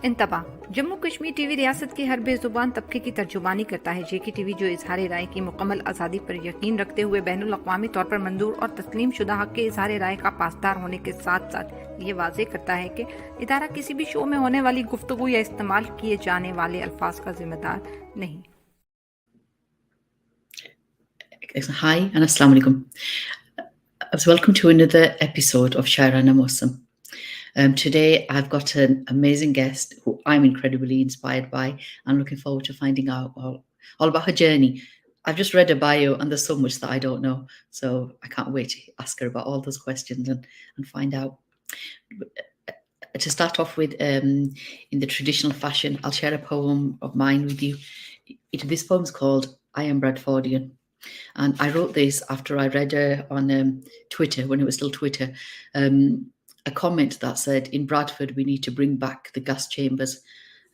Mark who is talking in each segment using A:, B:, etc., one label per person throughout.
A: इंतबा Jammu Kashmir TV रियासत के हर बेजुबान तबके की तर्जुमानी करता है। जेके टीवी जो इजहार राय की मुकम्मल आज़ादी पर यकीन रखते हुए बैनुल अक़वामी तौर पर मंजूर और तस्लीम शुदा हक के इजहार राय का पासदार होने के साथ साथ ये वाज़ेह करता है कि इदारा किसी भी शो में होने वाली गुफ्तगू या इस्तेमाल किए जाने वाले अल्फाज का जिम्मेदार नहीं।
B: Hi and Assalamu alaikum. Welcome to another episode of Shairana Moasam. Today I've got an amazing guest who I'm incredibly inspired by. I'm looking forward to finding out all about her journey. I've just read her bio and there's so much that I don't know. So I can't wait to ask her about all those questions and find out. To start off with, in the traditional fashion, I'll share a poem of mine with you. This poem's called I Am Bradfordian. And I wrote this after I read on Twitter, when it was still Twitter, a comment that said, in Bradford, we need to bring back the gas chambers.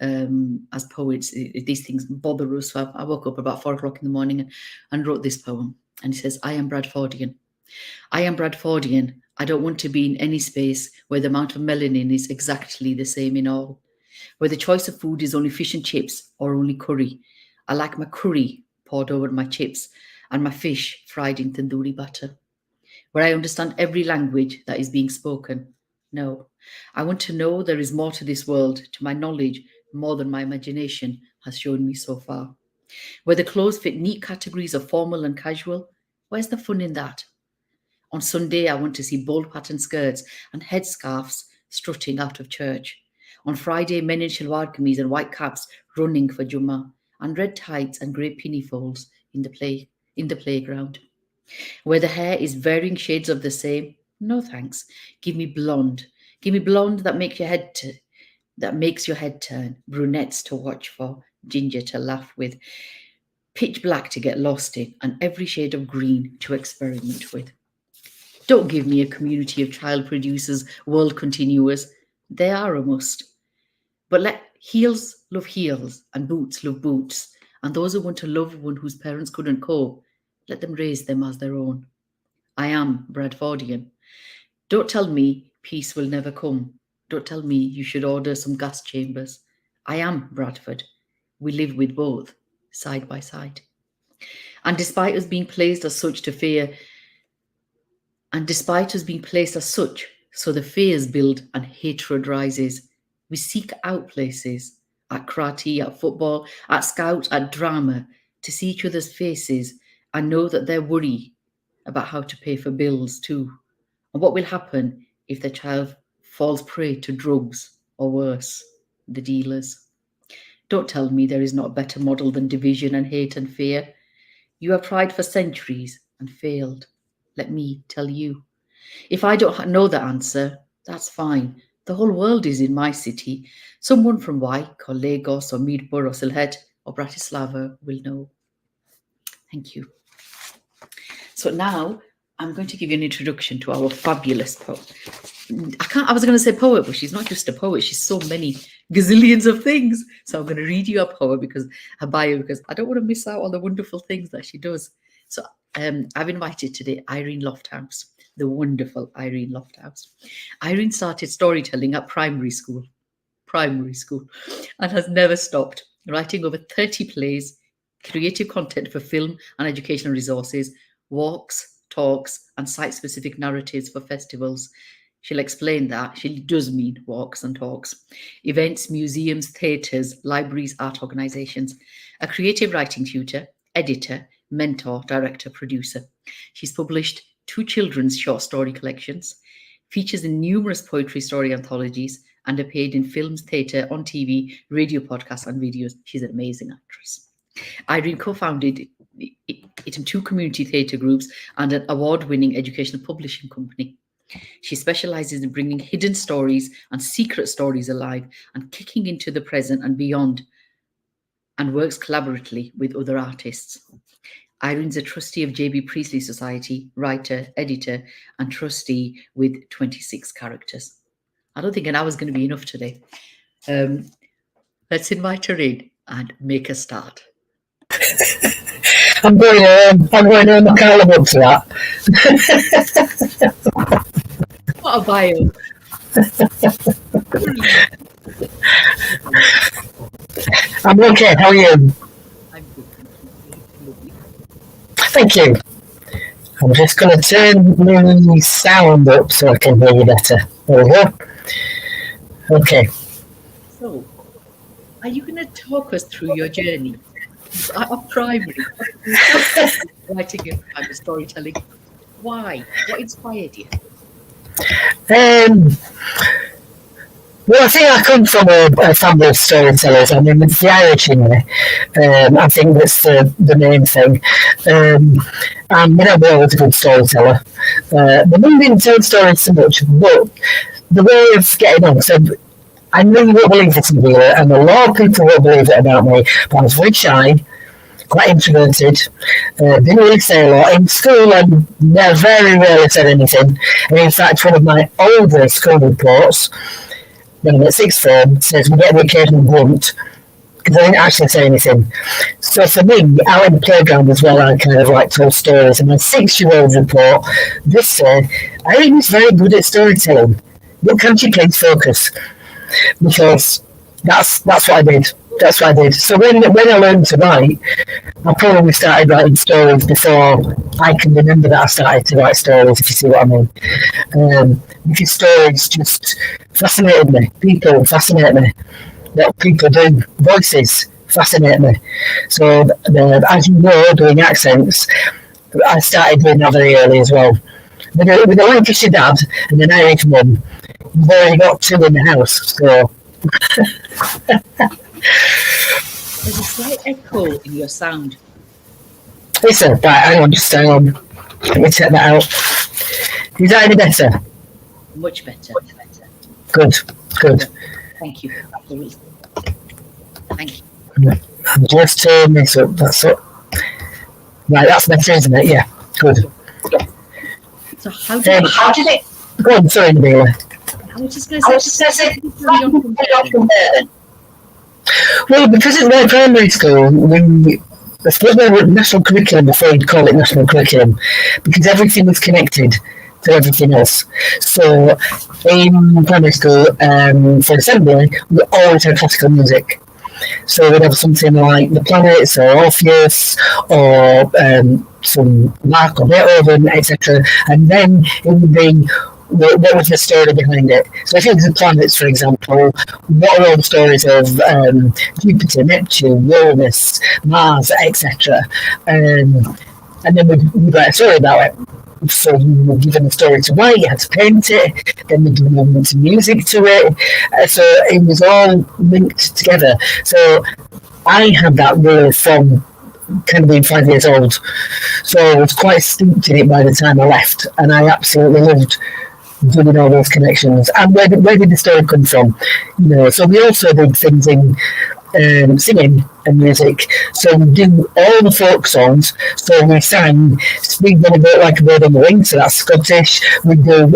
B: As poets, these things bother us. So I woke up about 4 o'clock in the morning and wrote this poem. And it says, I am Bradfordian. I am Bradfordian. I don't want to be in any space where the amount of melanin is exactly the same in all, where the choice of food is only fish and chips or only curry. I like my curry poured over my chips and my fish fried in tandoori butter, where I understand every language that is being spoken. No, I want to know there is more to this world, to my knowledge, more than my imagination has shown me so far. Where the clothes fit neat categories of formal and casual, where's the fun in that? On Sunday, I want to see bold pattern skirts and headscarves strutting out of church. On Friday, men in shalwar kameez and white caps running for Jummah, and red tights and grey pinafores in the playground. Where the hair is varying shades of the same, no thanks. Give me blonde. Give me blonde that makes your head turn. Brunettes to watch for, ginger to laugh with, pitch black to get lost in, and every shade of green to experiment with. Don't give me a community of child producers, world continuers. They are a must. But let heels love heels and boots love boots. And those who want to love one whose parents couldn't cope, let them raise them as their own. I am Bradfordian. Don't tell me peace will never come. Don't tell me you should order some gas chambers. I am Bradford. We live with both, side by side. And despite us being placed as such to fear, so the fears build and hatred rises. We seek out places, at karate, at football, at scout, at drama, to see each other's faces and know that they're worried about how to pay for bills too. And what will happen if their child falls prey to drugs or worse, the dealers. Don't tell me there is not a better model than division and hate and fear. You have tried for centuries and failed. Let me tell you. If I don't know the answer, that's fine. The whole world is in my city. Someone from Wyke or Lagos or Mirpur or Sylhet or Bratislava will know. Thank you. So now I'm going to give you an introduction to our fabulous poet. I was going to say poet, but she's not just a poet. She's so many gazillions of things. So I'm going to read you her bio, because I don't want to miss out on the wonderful things that she does. So I've invited today Irene Lofthouse, the wonderful Irene Lofthouse. Irene started storytelling at primary school, and has never stopped, writing over 30 plays, creative content for film and educational resources, walks, talks, and site-specific narratives for festivals. She'll explain that. She does mean walks and talks. Events, museums, theatres, libraries, art organisations. A creative writing tutor, editor, mentor, director, producer. She's published 2 children's short story collections, features in numerous poetry story anthologies, and appeared in films, theatre, on TV, radio podcasts, and videos. She's an amazing actress. Irene co-founded it in 2 community theatre groups and an award-winning educational publishing company. She specialises in bringing hidden stories and secret stories alive and kicking into the present and beyond, and works collaboratively with other artists. Irene's a trustee of J.B. Priestley Society, writer, editor, and trustee with 26 characters. I don't think an hour's going to be enough today. Let's invite her in and make a start.
C: I'm going home. I can't live up to
B: that. What a bio.
C: I'm okay. How are you?
B: I'm good, thank you. You look lovely.
C: Thank you. I'm just going to turn the sound up so I can hear you better. There we go. Okay.
B: So, are you going to talk us through your journey at primary? Writing and primary storytelling. Why? What inspired you?
C: Um, well, I think I come from a family of storytellers. I mean, it's the Irish in me. I think that's the main thing. And my dad was a good storyteller. My mum didn't tell stories so much, but the way of getting on, so I know you won't believe this, Nabeela, and a lot of people won't believe it about me, but I was very shy, quite introverted, didn't really say a lot. In school, I very rarely said anything. And in fact, one of my older school reports, when I'm at sixth form, says we get the occasional grunt, because I didn't actually say anything. So for me, out in the playground as well, I kind of like told stories. And my 6-year-old report just said, Irene is very good at storytelling, but can she please focus? Because that's what I did. That's what I did. So when I learned to write, I probably started writing stories before I can remember that I started to write stories, if you see what I mean. Because stories just fascinated me. People fascinate me. What people do, voices fascinate me. So as you know, doing accents, I started doing that very early as well. With a Lancashire dad and an Irish mum, you've already got two in the house. So
B: There's a slight echo in your sound.
C: listen, right, hang on, just hang on. Let me check that out. Is that any better?
B: Much better.
C: Good.
B: Thank you. Thank you.
C: I'm just turning this up. That's it. Right, that's better, isn't it? Yeah, good.
B: So how did it?
C: Go on, sorry, Nabeela.
B: I was just going to say,
C: Well, because it's my primary school, I suppose we were national curriculum before you'd call it national curriculum, because everything was connected to everything else. So in primary school, for assembly, we always had classical music. So we'd have something like the planets or Orpheus or some Bach or Beethoven, etc. And then it would be what was the story behind it. So if it was the planets, for example, what are all the stories of Jupiter, Neptune, Uranus, Mars, etc. And then we'd write a story about it. So you were given a story to write, you had to paint it, then we'd do movements of music to it. So it was all linked together. So I had that really from kind of being 5 years old. So I was quite steeped in it by the time I left, and I absolutely loved doing all those connections. And where did the story come from? You know, so we also did things in singing and music. So we do all the folk songs. So we sang Speak Then a Bit Like a Bird on the Wing, so that's Scottish. We do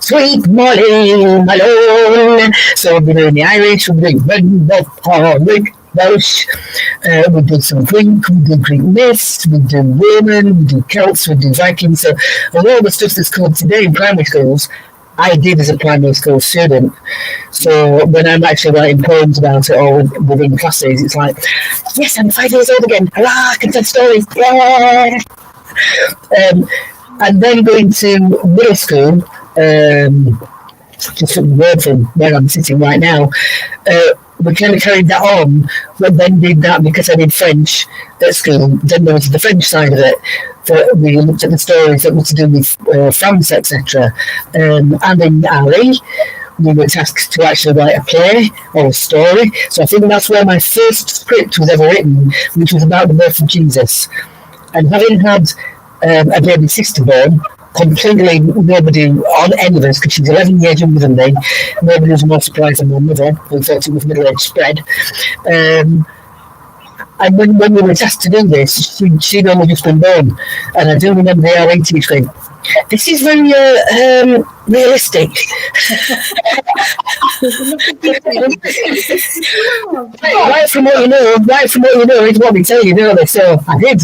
C: Sweet Molly Malone. So we'll be doing the Irish, we'll be doing Red Welsh. We do some Greek, we do Greek myths, we do Roman, we do Celts, we do Vikings. So all the stuff that's called today in primary schools, I did as a primary school student. So when I'm actually writing poems about it or within classes, it's like, yes, I'm 5 years old again. Hurrah, I can tell stories. Yeah. And then going to middle school, just a word from where I'm sitting right now, we kind of carried that on, but then did that because I did French at school. Then there was the French side of it. That we looked at the stories that were to do with France, etc. And in RE, we were tasked to actually write a play or a story. So I think that's where my first script was ever written, which was about the birth of Jesus. And having had a baby sister born, completely nobody on any of us, because she's 11 years younger than me, nobody was more surprised than my mother, who thought it was middle-aged spread. And when we were tasked to do this, she'd only just been born. And I do remember the RE teacher going, this is very realistic. Right from what you know is what they tell you, don't they? So I did.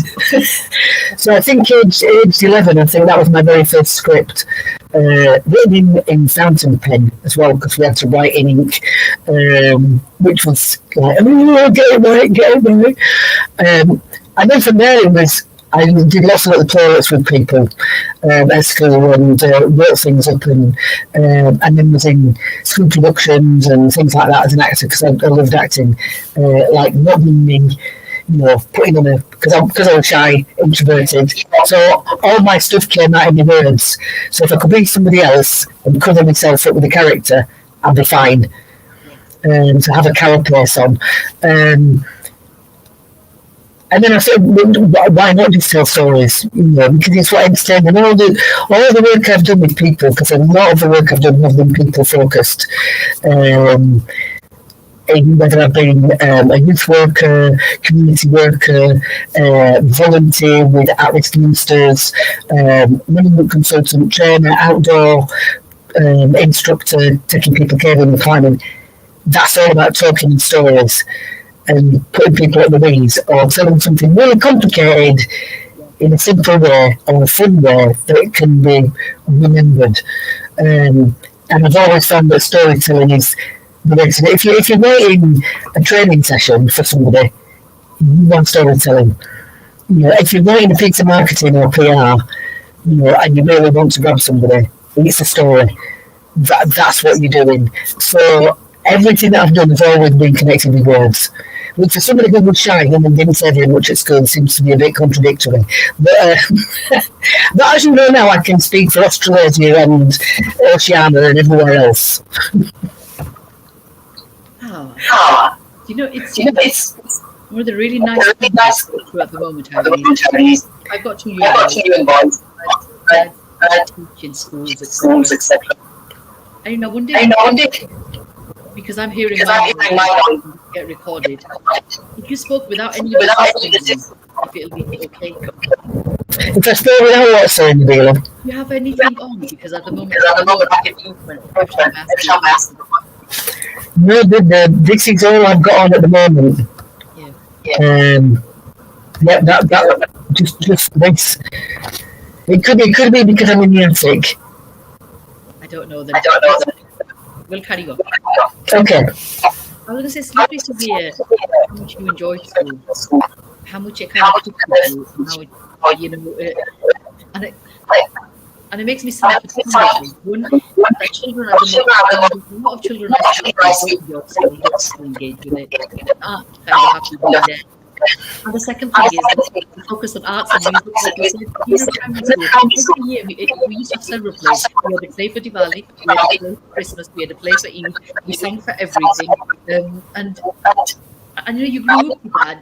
C: So I think age 11, I think that was my very first script. written in fountain pen as well, because we had to write in ink, which was like, oh, get it right. And then from there I did lots of little playlets with people at school and wrote things up and then was in school productions and things like that as an actor because I loved acting, like not being me, putting on because I was shy, introverted. So all my stuff came out in the words. So if I could be somebody else and cover myself up with a character, I'd be fine. To have a carapace on. And then I said, why not just tell stories? Because it's what entertainment. All the work I've done with people, because a lot of the work I've done has been people focused. Whether I've been a youth worker, community worker, volunteer with at-risk youngsters, management consultant, trainer, outdoor instructor, taking people caving and climbing. That's all about talking in stories and putting people at the ease, or telling something really complicated in a simple way or a fun way that it can be remembered. And I've always found that storytelling is the way to do it. If you're waiting a training session for somebody, you want storytelling. If you're writing a piece of marketing or PR, and you really want to grab somebody, it's a story. That's what you're doing. So everything that I've done has always been connected with words. Which for somebody who was shy and didn't say very much at school seems to be a bit contradictory. But as you know now, I can speak for Australasia and Oceania and everywhere else.
B: It's one of the really nice things at the moment, I've got two young boys. I teach in schools, etc. And one day, because I'm hearing my voice get recorded, if you spoke without any of this, if it'll be okay.
C: If I spoke without what, sorry, Nabeela?
B: Do you have anything on? Because at the moment I get open every time I ask.
C: No, this is all I've got on at the moment. That just this. It could be because I'm in the attic.
B: I don't know. We'll carry on.
C: Okay.
B: I was going to say, it's lovely to hear how much you enjoy school, how much it kind of took you, and it makes me sad for two reasons. One, that children at the moment, a lot of children are still engaged with it, aren't kind of happy being there. And the second thing is the focus on arts and music. Like you said, every year we used to have several plays. We had a play for Diwali, we had a play for Christmas, we had a play for Eid. We sang for everything, and you grew up with that.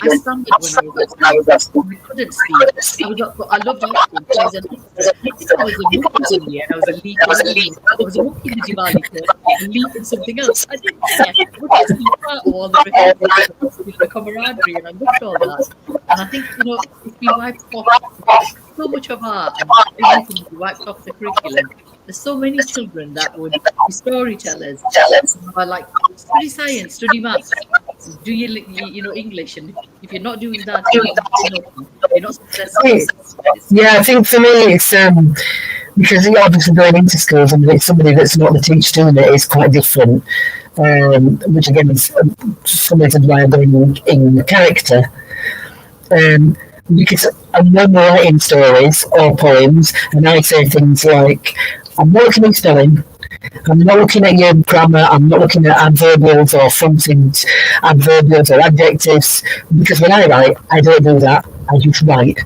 B: I stammered when I was at school. I couldn't speak. I loved acting. I was a mookie one year. I was a lead. I was a mookie in the Diwali play and lead in something else. I didn't care. I was part of all the camaraderie, and I loved all that. And I think it's been wiped off. So much of art and everything is wiped off the curriculum. There's so many children that would be storytellers, or like study science, study maths, do English, and if you're not doing that, you're not successful.
C: Yeah, I think for me it's because obviously going into schools and it's somebody that's not the teacher doing it is quite different. Which again is some reason why I'm going in character. Because I'm not writing stories or poems, and I say things like, I'm not looking at spelling, I'm not looking at your grammar, I'm not looking at adverbials or frontings, adverbials or adjectives, because when I write, I don't do that, I just write.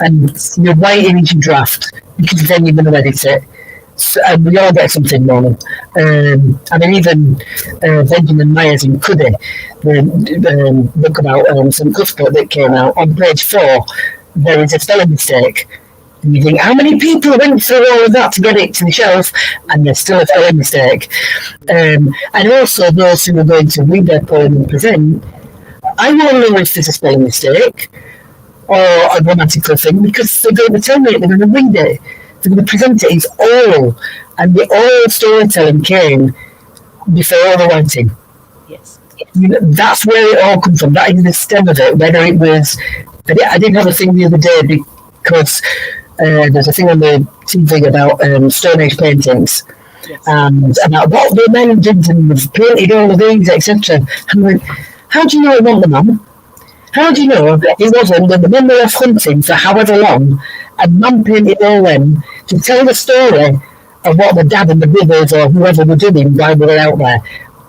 C: And your writing is your draft, because then you're going to edit it. So, and we all get something wrong. Even Benjamin Myers in Cuddy, the book about St Cuthbert that came out, on page 4, there is a spelling mistake. And you think, how many people went through all of that to get it to the shelf? And there's still a spelling mistake. And also those who are going to read their poem and present, I won't know if there's a spelling mistake or a grammatical thing, because they're going to tell me it, they're going to read it. They're going to present it. It's oral, and the oral storytelling came before all the writing.
B: Yes.
C: That's where it all comes from. That is the stem of it. Whether it was, I did have a thing the other day because there's a thing on the TV about Stone Age paintings.
B: Yes.
C: And about what the men did and have painted all of these, etc. And I went, how do you know it wasn't the man? How do you know it wasn't when the men were off hunting for however long and man painted all them to tell the story of what the dad and the brothers or whoever were doing while we were out there?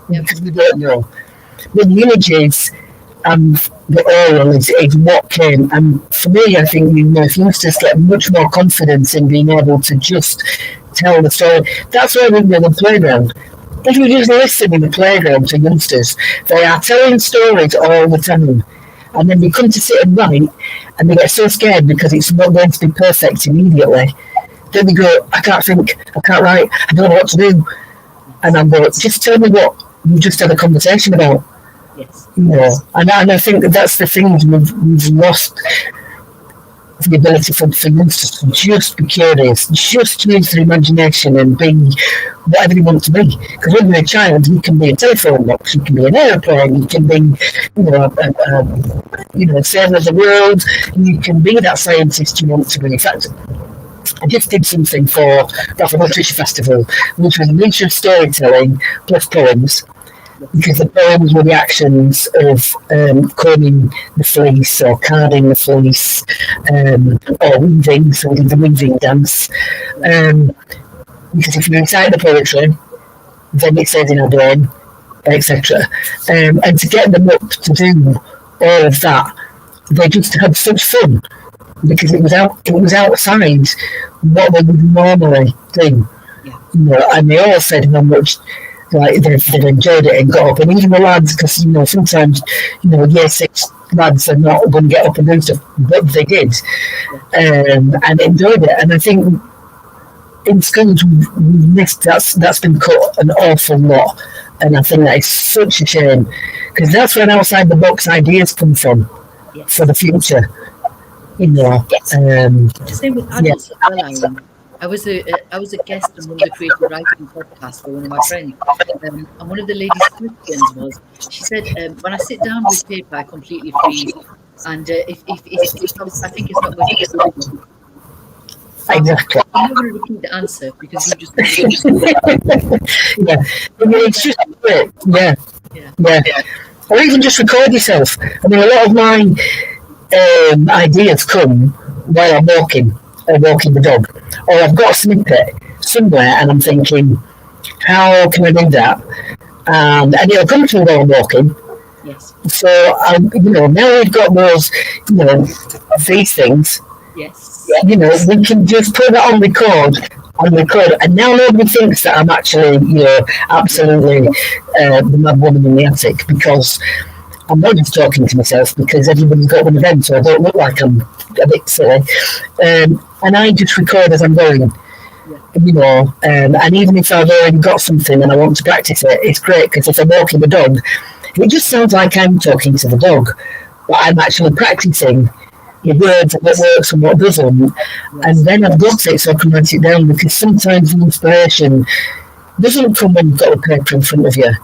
B: Yep.
C: Because we don't know. But the images and the oral is what came. And for me, I think if youngsters get much more confidence in being able to just tell the story, that's why we're in the playground. If you just listen in the playground to youngsters, they are telling stories all the time. And then they come to sit and write, and they get so scared because it's not going to be perfect immediately. Then they go, I can't think, I can't write, I don't know what to do. And I'm going, just tell me what you just had a conversation about.
B: Yes.
C: And I think that's the thing, we've lost the ability for youngsters to just be curious, just use their imagination and be whatever they want to be. Because when you're a child, you can be a telephone box, you can be an airplane, you can be, sailor of the world, you can be that scientist you want to be. In fact, I just did something for the Literature Festival, which was a mixture of storytelling plus poems. Because the poems were the actions of combing the fleece or carding the fleece or weaving, so we did the weaving dance. Because if you recite the poetry, then it says in our brain, etc. And to get them up to do all of that, they just had such fun because it was outside what they would normally do. Yeah. And they all said how much they've enjoyed it and got up, and even the lads, because sometimes year 6 lads are not going to get up and do stuff, but they did, and enjoyed it. And I think in schools we've missed that's been cut an awful lot, and I think that is such a shame because that's when outside the box ideas come from for the future.
B: The same with adults as well. I was a guest on one of the creative writing podcasts for one of my friends, and one of the ladies' questions was, she said, when I sit down with paper, I completely freeze, and if I think it's not going to get good.
C: Exactly.
B: I'm not going to repeat the answer because you just
C: it's just or even just record yourself. I mean, a lot of my ideas come while I'm walking the dog, or I've got a snippet somewhere and I'm thinking, how can I do that? And it'll come to me while I'm walking.
B: Yes.
C: So now we've got those, these things.
B: Yes.
C: We can just put that on record, and now nobody thinks that I'm actually, absolutely the mad woman in the attic, because I'm not just talking to myself because everybody's got one of them, so I don't look like I'm a bit silly. And I just record as I'm going, and even if I've already got something and I want to practice it, it's great, because if I'm walking the dog, it just sounds like I'm talking to the dog, but I'm actually practicing the words and what works and what doesn't. And then I've got it so I can write it down, because sometimes the inspiration doesn't come when you've got a paper in front of you.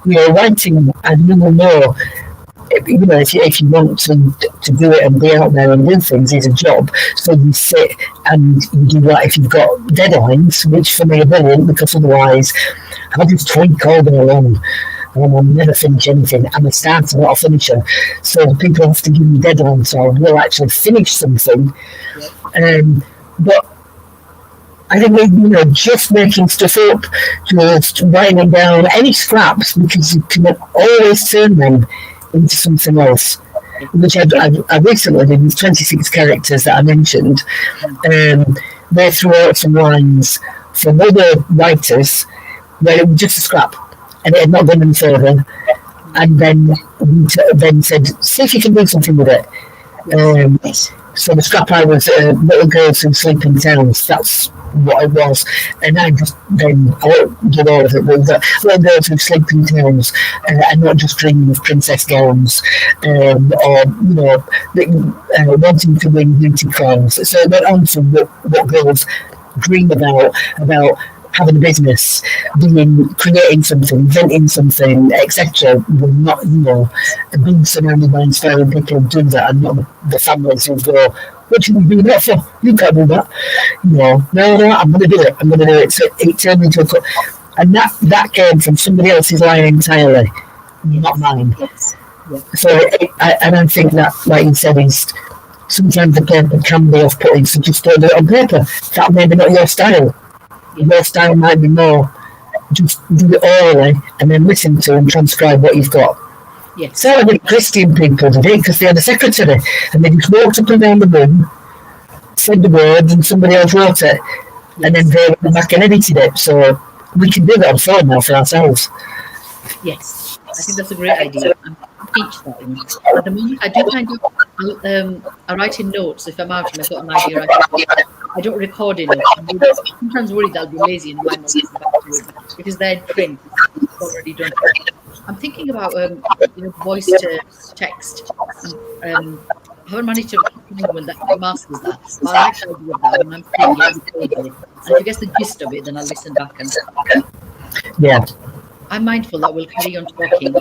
C: Writing, and you will know, if you want to do it and be out there and do things, is a job. So you sit and you do that if you've got deadlines, which for me are brilliant, because otherwise I'll just tweak all day long and I'll never finish anything. I'm a starter, not a finisher. So people have to give me deadlines, so I will actually finish something. But I think just making stuff up, just writing it down, any scraps, because you can always turn them into something else, which I recently did with 26 characters that I mentioned. They threw out some lines from other writers where it was just a scrap and it had not gone any further, and then said, see if you can do something with it. So the scrap I was Little Girls Who Sleep in Towns, that's what it was. And I won't do all of it, but Little Girls Who Sleep in Towns and not just dreaming of princess gowns, or wanting to win beauty crowns. So it went on to what girls dream about having a business, creating something, inventing something, etc. We're not, being surrounded by inspiring people who do that, and not the families who go, What should we do that for? You can't do that. No, I'm going to do it. I'm going to do it. So it turned into and that came from somebody else's line entirely, not mine.
B: Yes. Yeah.
C: So and I think that, like you said, is sometimes the paper can be off-putting, so just don't do it on paper. That may be not your style. Your style might be more just do it orally and then listen to and transcribe what you've got.
B: Yes.
C: So I think Christian people did it because they had a secretary and they just walked up and down the room, said the words, and somebody else wrote it, and then they went back and edited it. So we can do that on phone now for ourselves.
B: Yes, I think that's a great idea. I'm teach that one. At the moment, I do kind of I write in notes if I'm out and I've got an idea. I don't record in it. I'm sometimes worried that I'll be lazy and I might not listen back to it. But if it's there in print, it's already done. I'm thinking about voice to text. I haven't managed to find one that masters that. But I like the idea of that when I'm playing it. And if it gets the gist of it, then I'll listen back and.
C: Yeah.
B: I'm mindful that we'll carry on talking.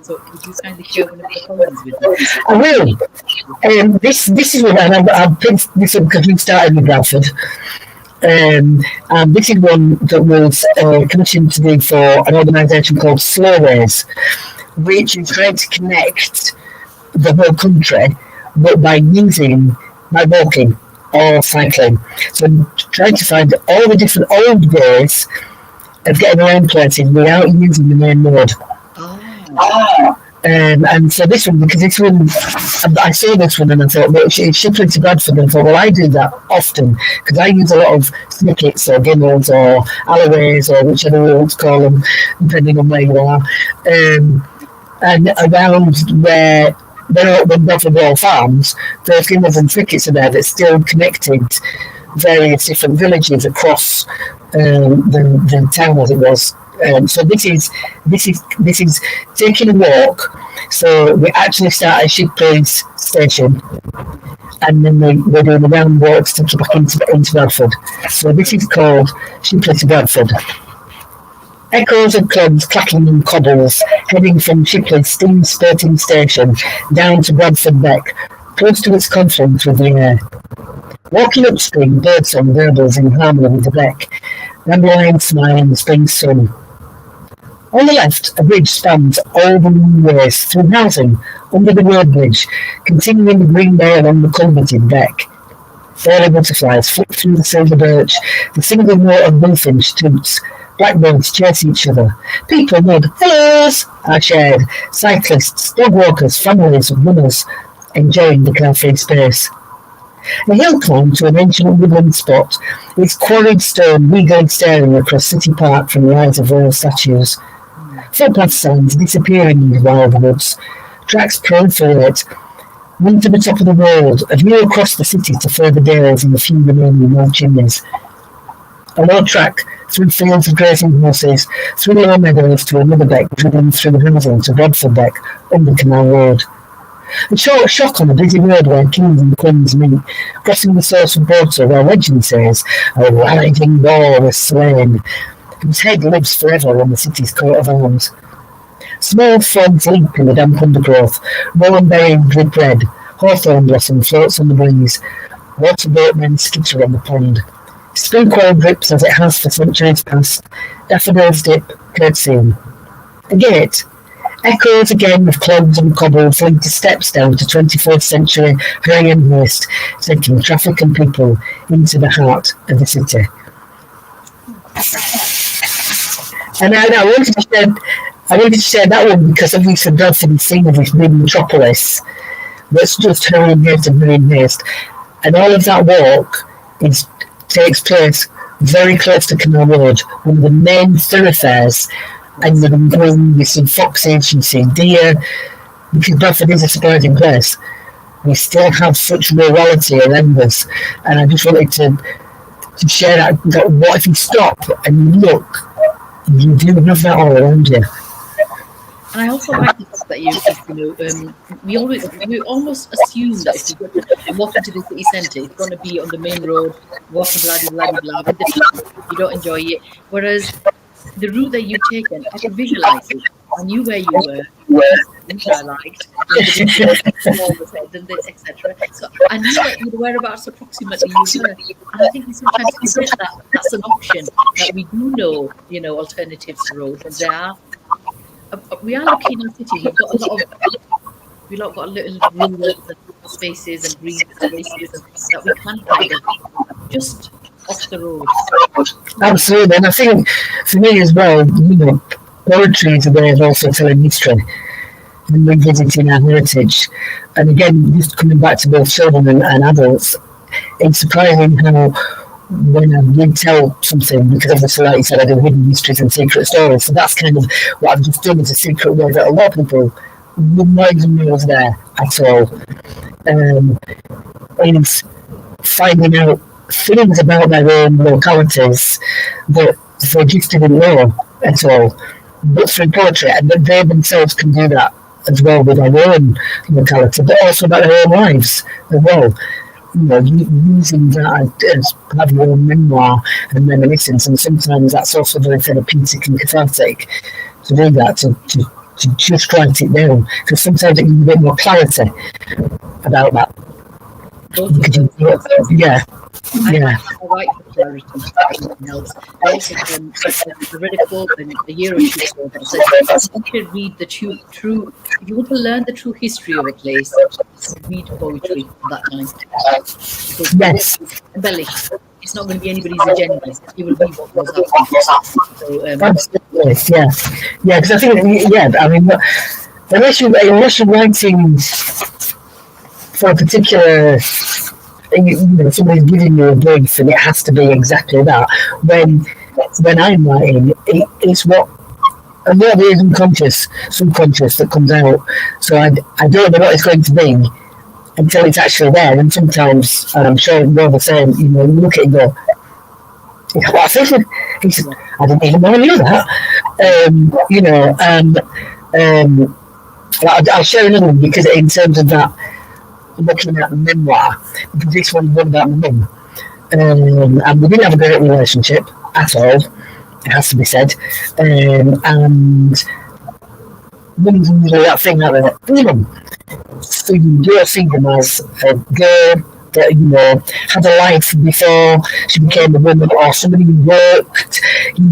B: So could you kindly share one of the comments with us?
C: I will. This is one, and I've picked this up because we started with Bradford. And this is one that was commissioned to do for an organisation called Slowways, which is trying to connect the whole country, but by walking or cycling. So trying to find all the different old ways of getting around places without using the main road. And so this one, because this one, I saw this one and I thought, well, it's Shipley to Bradford, and I thought, well, I do that often because I use a lot of snippets or gimmels or alleyways or whichever you want to call them, depending on where you are. And around where when Bradford Wall Farms, those gimmels and thickets are there that still connected various different villages across the town as it was. So this is taking a walk. So we actually start at Shipley's station, and then we're doing a round walk to get back into Bradford. So this is called Shipley to Bradford. Echoes of clubs clacking on cobbles, heading from Shipley's steam-spurting station down to Bradford Beck, close to its confluence with the air. Walking upstream, birdsong burbles in harmony with the beck, dandelion smile in the spring sun. On the left, a bridge spans all the ways through housing, under the road bridge, continuing the green bay along the culverted beck. Early butterflies flit through the silver birch, the single note of bullfinch toots, blackbirds chase each other. People nod, hellos, are shared, cyclists, dog walkers, families of runners, enjoying the carefree space. A hill climb to an ancient woodland spot, its quarried stone regally staring across City Park from the eyes of royal statues. Footpath signs disappearing in the wild woods. Tracks proliferate. One to the top of the world, a view across the city to further dales and the few remaining old chimneys. A low track through fields of grazing horses, through low meadows to another beck driven through housing to Bradford Beck, under Canal Road. A short shock on a busy road where kings and queens meet, crossing the source of water where legend says a riding boar was slain, whose head lives forever on the city's coat of arms. Small frogs leap in the damp undergrowth, rowan berry drip red, hawthorn blossom floats on the breeze, water boatmen skitter on the pond. Spring quail drips as it has for centuries past, daffodils dip, curtsying. A gate, echoes again of clogs and cobbles lead to steps down to 21st century hurry and haste, taking traffic and people into the heart of the city. And I wanted to share that one because obviously Bradford is seen as this big metropolis that's just hurrying haste and hurrying haste. And all of that walk takes place very close to Canal Road, one of the main thoroughfares. And you see foxes, you see deer, because Bradford is a surprising place. We still have such rurality around us, and I just wanted to share that what if you stop and look, you do have that all around you.
B: And I also like the fact that we almost assume that if you go to walk into the city centre, it's going to be on the main road, walking blah with the people, you don't enjoy it. Whereas the route that you've taken, I can visualize it. I knew where you were. which I liked, etc. So I knew that your whereabouts approximately you were. And I think we sometimes forget that that's an option, that we do know, alternatives to roads, and we are looking at the city. We've got a little rural spaces and green spaces that we can kind of just off the road.
C: Absolutely, and I think for me as well, poetry is a way of also telling history and revisiting our heritage. And again, just coming back to both children and adults, it's surprising how when I did tell something, because obviously, like you said, I do hidden histories and secret stories. So that's kind of what I've just done as a secret way that a lot of people would not even know was there at all. Is finding out things about their own localities that they just didn't know at all, but through poetry, and that they themselves can do that as well with their own locality, but also about their own lives as well. Using that as part of your own memoir and reminiscence, and sometimes that's also very therapeutic and cathartic to do that, to just write it down, because sometimes it gives a bit more clarity about that. Yeah.
B: I write for clarity and else. I also I read a quote a year or two ago that says you should read the true if you want to learn the true history of a place, read poetry at that time. Because
C: yes,
B: embellish. It's not going to be anybody's agenda. It will be what was happening. So,
C: absolutely, yeah, because I think, I mean, unless you're writing for a particular, somebody's giving you a brief and it has to be exactly that. When I'm writing, it's what a lot of it is unconscious, subconscious that comes out. So I don't know what it's going to be until it's actually there. And sometimes, and I'm sure you're the same, you look at it and go, what I think? I didn't even know I knew that. I'll share another one, because in terms of that, looking at the memoir, because this one's one about my mum. And we didn't have a great relationship at all, it has to be said. And mum's usually that thing out there, so you do see them as a girl that, had a life before she became a woman, or somebody who worked,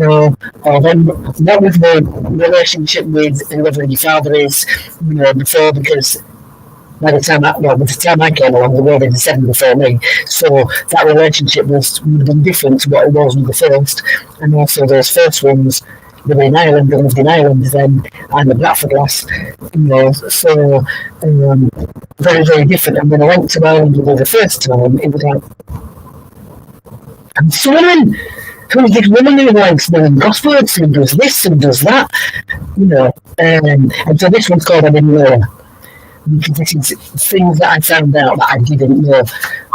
C: or then what was the relationship with whoever your father is, before, because by the time I came along, the world had 7 before me, so that relationship would have been different to what it was with the first, and also those first ones, they were in Ireland, they lived in Ireland, then I'm a Bradford lass, so very, very different. And when I went to Ireland for the first time, it was like, I'm swimming! Who's this woman who likes doing crosswords, who does this and does that, and so this one's called I Didn't Know Her, because this is things that I found out that I didn't know,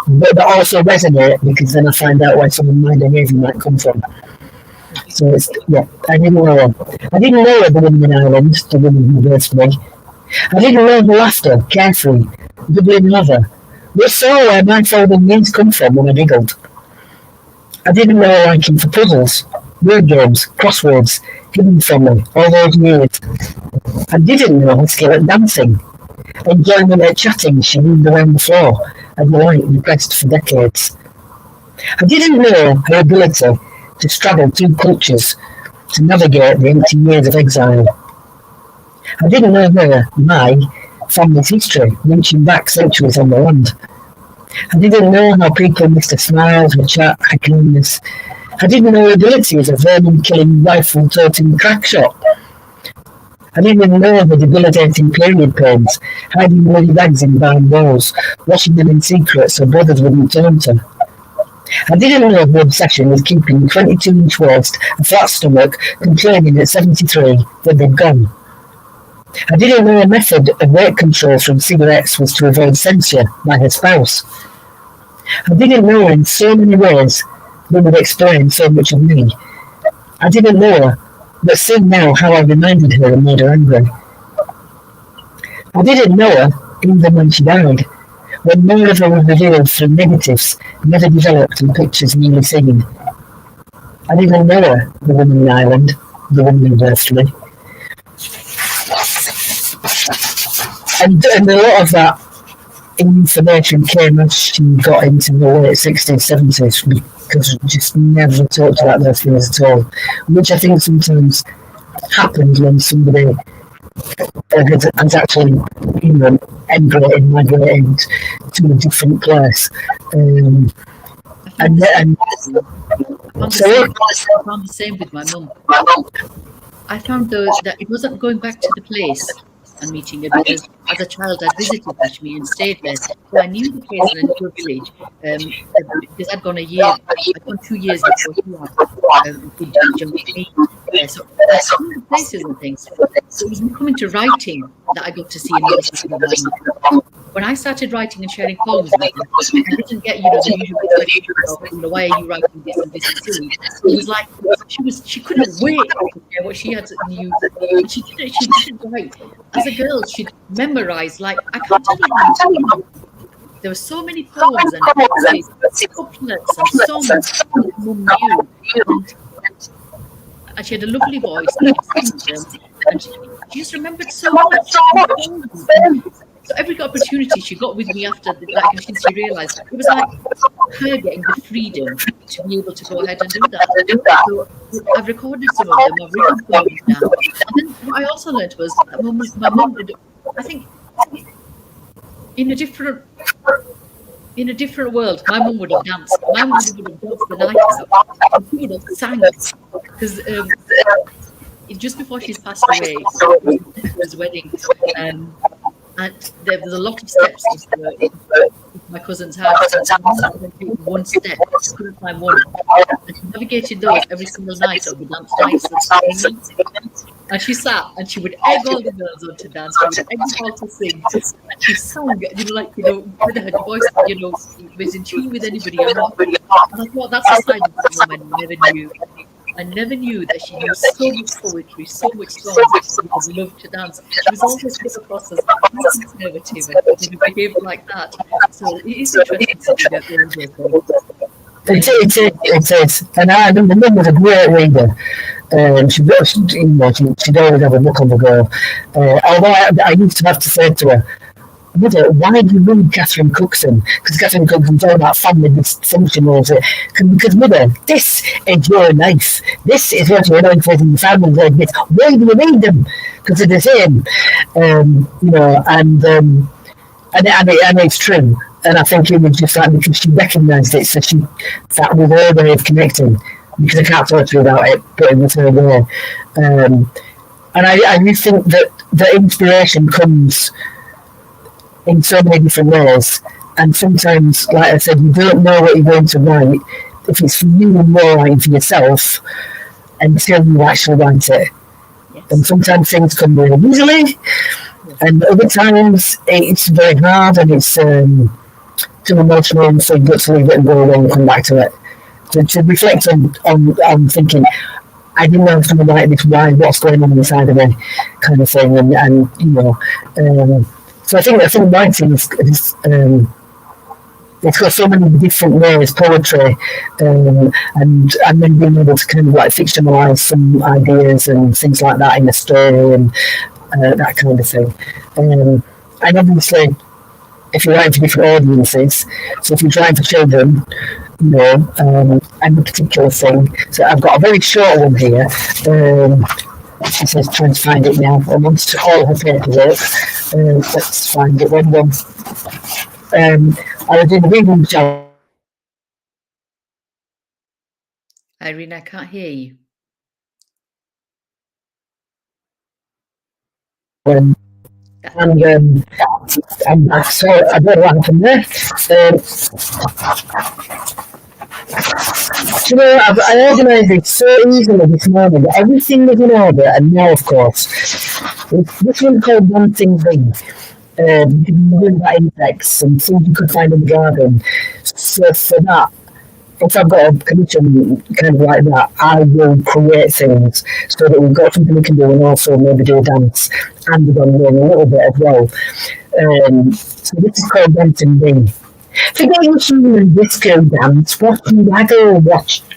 C: but that also resonate, because then I find out where some of my behaviour might come from. So I didn't know her. I didn't know her, the woman in Ireland, the woman who birthed me. I didn't know her laughter, carefree, bubbling lover, but saw where my folding knees come from when I giggled. I didn't know her liking for puzzles, word games, crosswords, hidden from me all those years. I didn't know her skill at dancing, enjoyment at chatting she moved around the floor, a delight repressed for decades. I didn't know her ability to straddle 2 cultures, to navigate the empty years of exile. I didn't know my family's history, reaching back centuries on the land. I didn't know how people missed her smiles, her chat, her kindness. I didn't know her ability as a vermin-killing, rifle-toting crack shot. I didn't know the debilitating period pains, hiding bloody rags in barn walls, washing them in secret so brothers wouldn't turn to. I didn't know the obsession with keeping a 22-inch waist, a flat stomach, complaining at 73 that they'd gone. I didn't know a method of weight control from cigarettes was to avoid censure by her spouse. I didn't know in so many ways that would explain so much of me. I didn't know her, but see now how I reminded her and made her angry. I didn't know her even when she died, when more of her was revealed through negatives never developed in pictures newly seen. I didn't know her, the woman in Ireland, the woman who birthed me. and a lot of that information came as she got into the late 60s, 70s, because we just never talked about those things at all, which I think sometimes happens when somebody has actually, emigrated, migrated to a different place. And
B: I found the same with my mum. I found though that it wasn't going back to the place and meeting her, because as a child I'd visited Kashmir and stayed there, so I knew the place and I knew the village, because I'd gone I'd gone 2 years before she had me. So I saw the places and things. So it was me coming to writing that I got to see another side of my mum. When I started writing and sharing poems with her, I didn't get, the usual question of, why are you writing this and this and silly. It was like she couldn't wait to share what she had new. And she didn't write. As a girl, she'd memorize, like, I can't tell you how there were so many poems and couplets and songs that mum knew. And she had a lovely voice, and she just remembered so much. So every opportunity she got with me after that, since she realised, it was like her getting the freedom to be able to go ahead and do that. So I've recorded some of them, I've written some of them down. And then what I also learned was that my mum did, I think, in a different world, my mum would have danced. My mum would have danced the night out. She would have sang. Because just before she's passed away, it was wedding. And there was a lot of steps into my cousin's house. I couldn't take one step. I couldn't climb one. And she navigated those every single night of the dance nights. And she sat and she would egg all the girls on to dance. She would egg them all to sing. And she sang, whether her voice, was in tune with anybody or not. And I thought that's a side of the woman I never knew. I never knew that she knew so much poetry, so much songs, because loved to dance. She was always put across as conservative and behaved like that. So it is interesting to get the
C: It is. And I remember my mum was a great reader. She'd always have a book on the go. Although I used to have to say to her, Mother, why do you read Catherine Cookson? Because Catherine Cookson all about family dysfunction. Because, Mother, this is your life. This is what you're doing for the family like this. Why do you read them? Because they're the same. And it's true. And I think it was just like because she recognised it, so that was her way of connecting. Because I can't talk to her without it, but it was her way. And I do think that the inspiration comes in so many different ways, and sometimes, like I said, you don't know what you're going to write if it's for you and more writing for yourself until you actually write it. Yes. And sometimes things come really easily, and other times it's very hard and it's too emotional, and so you've got to leave it and go away and come back to it. To reflect on thinking, I didn't know I was going to write this, what's going on inside of me, kind of thing, and so I think writing is it's got so many different ways, poetry, and then being able to kind of like fictionalise some ideas and things like that in a story and that kind of thing. And obviously, if you're writing for different audiences, so if you're writing for children, and a particular thing. So I've got a very short one here. She says, trying to find it now. Amongst all her paperwork, let's find it. One. I was in the reading job.
B: Irene, I can't hear you.
C: And so I don't know what happened there. I organised it so easily this morning that everything was in order, and now, of course, this one's called One Thing Thing. You can do about insects and things you could find in the garden. So for that, if I've got a commission kind of like that, I will create things so that we've got something we can do and also maybe do a dance and we're going to learn a little bit as well. So this is called Dancing Bee. Forgetting human disco dance, watching Raggle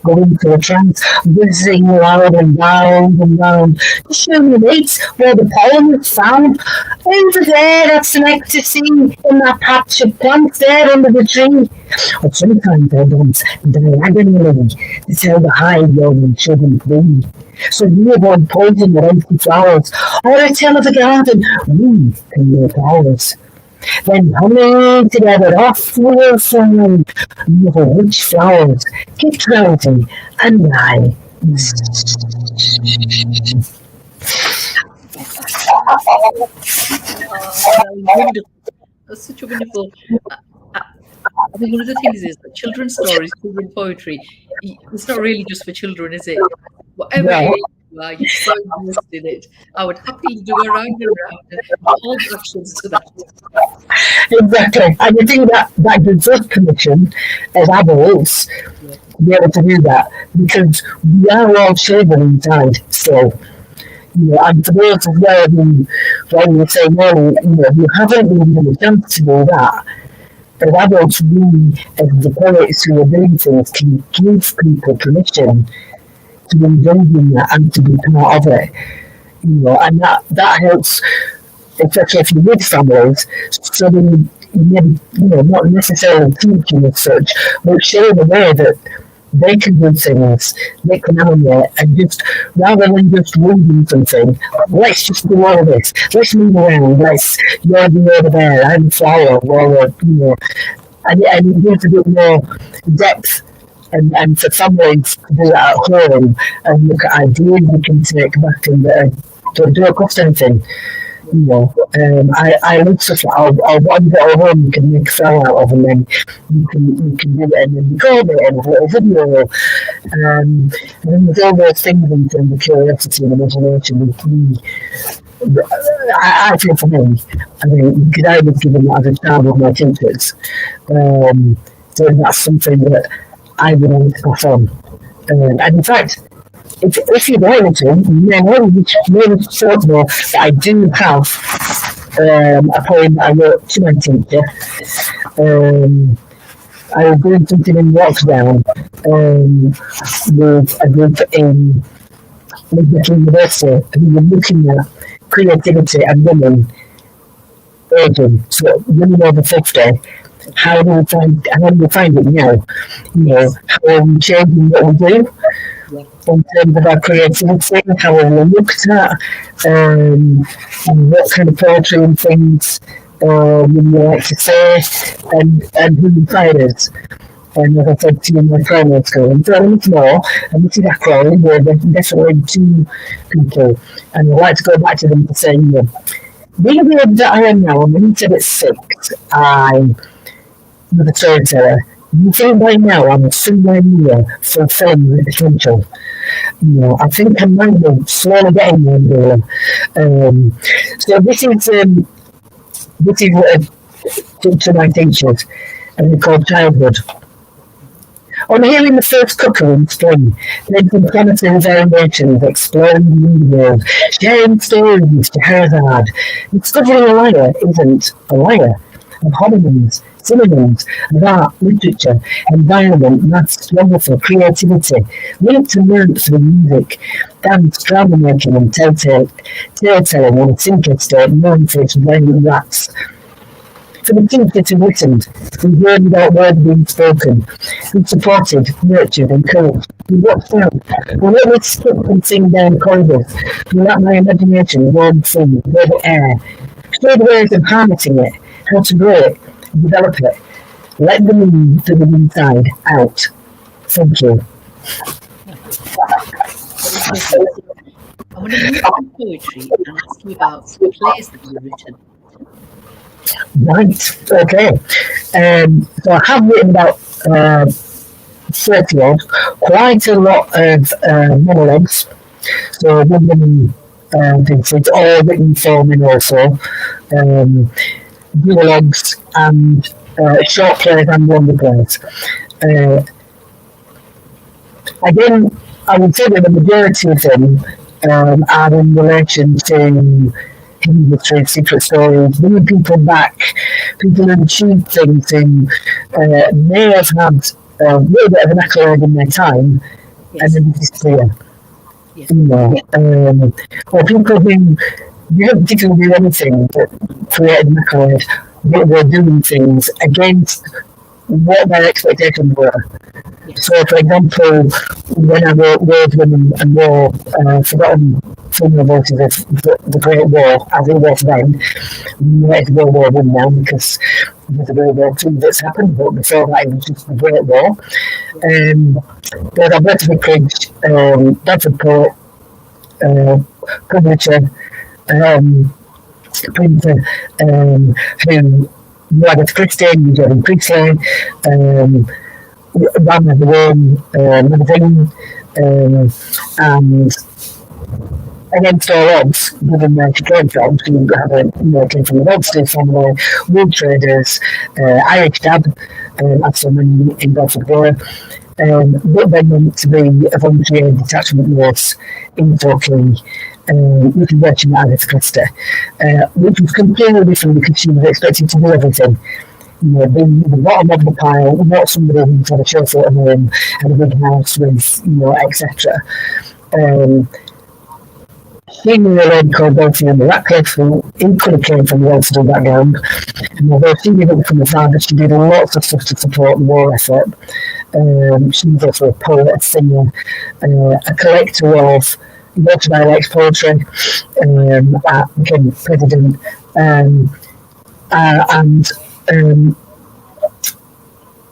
C: go into a trance, whizzing round and round and round. Just show me mates where the pollen is found. Over there, that's an ecstasy in that patch of plants there under the tree. Or sometimes I dance diagonally to tell the high young shouldn't be. So you avoid poison with empty flowers, or I tell of the garden, we can make ours. Then humming together off we'll fly, over rich flowers, keep drowsy and lie.
B: Wonderful. That's such a wonderful. I think one of the things is that children's stories, children's poetry, it's not really just for children, is it? Whatever age you are, you're so immersed in it. I would happily do a round and round and all actions to that.
C: Exactly. And I think that gives us permission as adults to be able to do that because we are all children inside still. And for those as well who, when you say, well, you haven't been given a chance to do that, but adults, we, as the poets who are doing things, can give people permission to engage in that and to be part of it. And that helps, especially if you're with families, so then not necessarily teaching as such, but showing the way that they can do things, they can animate, and just rather than just reading something, let's just do all of this. Let's move around. You're over there, I'm a flower, and it gives a bit more depth. And for families to do that at home and look at ideas we can take back and don't do it cost anything. I love stuff like what you get at home you can make a film out of, and then you can do it and then record it and have a little video. And then there's all those things in terms of curiosity and imagination. I feel for me, because I was given that as a child with my teachers, so that's something that I would like to pass on. And in fact, if you're going to, then maybe short more that I do have a poem that I wrote to my teacher. I was doing something in lockdown with a group in Liverpool University, and we were looking at creativity and women aging, so women over 50. How do we find it now? How are we changing what we do? In terms of our creativity, how are we looked at, and what kind of poetry and things we like to say, and who inspires. And as I said to you in my primary school, and so much more, and this is Akron, we're definitely two people, and I'd like to go back to them to say, being the age that I am now, I'm into at 6, I'm with a storyteller. You think by now I'm somewhere near fulfilling the potential. I think I might be slowly getting there. So this is what I teach to my teachers, and they're called childhood. On hearing the first cuckoo in spring, then from planetary variations exploring the universe, sharing stories to Hazard, discovering a liar isn't a liar. Of homonyms, synonyms, of art, literature, environment, maths, wonderful creativity, linked and learnt through music, dance, drama making, and tale-telling on a simple state known for its violent rats. For the teachers who listened, who heard without words being spoken, who supported, nurtured, encouraged, who watched out, who let me skip and sing down corridors, who let my imagination roam free, breathe air, showed ways of harnessing it, how to grow it, develop it, let the meaning to the inside out. Thank you.
B: I want to move on poetry and ask you about plays that you've written.
C: Right, okay. So I have written about 30 odd, quite a lot of monologues. So women things, it's all written for men also. Duologues and short plays and longer plays. Again, I would say that the majority of them are in relation to hidden history, secret stories, bringing people back, people who achieved things in may have had a little bit of an accolade in their time, and then disappear.
B: Yes.
C: You know, or people who didn't particularly do anything but created an accolade, but were doing things against what their expectations were.
B: Yes.
C: So, for example, when I wrote World Women and War, Forgotten Female Voices of the Great War, as it was then, it's World War One now because there's a World War Two that's happened, but before that it was just the Great War. There's Alberta Vickridge, Bedford Court, publisher, printer, who Agatha Christie, Jordan Priestley, ran their own magazine, and against all odds, given where she came from, she came from the Webster family, wool traders, Irish dad, as so many in Bedford were, but then went to be a volunteer detachment nurse in Torquay, which was working at Agatha Christie, which was completely different because she was expected to do everything. Being the bottom of the pile, not somebody who's had a chauffeur at home and a big house with, etc. She knew a lady called Dorothy Ratcliffe, who equally came from a well-to-do background. And although she didn't become a father, she did lots of stuff to support the war effort. She was also a poet, a singer, a collector of Walter Dialects poetry, became president, and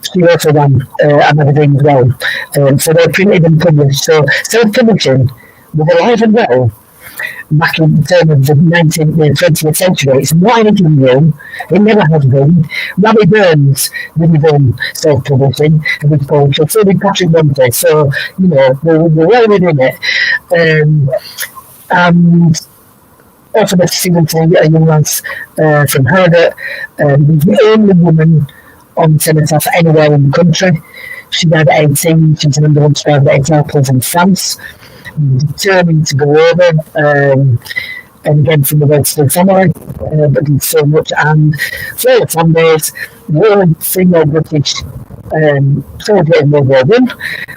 C: she also ran a magazine as well. So they're printed and published. So self-publishing was alive and well back in the turn of the 20th century. It's not anything new. It never has been. Robbie Burns did his own self-publishing and his poetry. So did Patrick Bunty. So, they're well within it. And also the Singleton, a young lass from Herbert, the only woman on cenotaph anywhere in the country. She died at 18. She's the number one survivor examples in France. Determined to go over, and again from the Webster family, but did so much. And for all the families, the only female British soldier in World War One,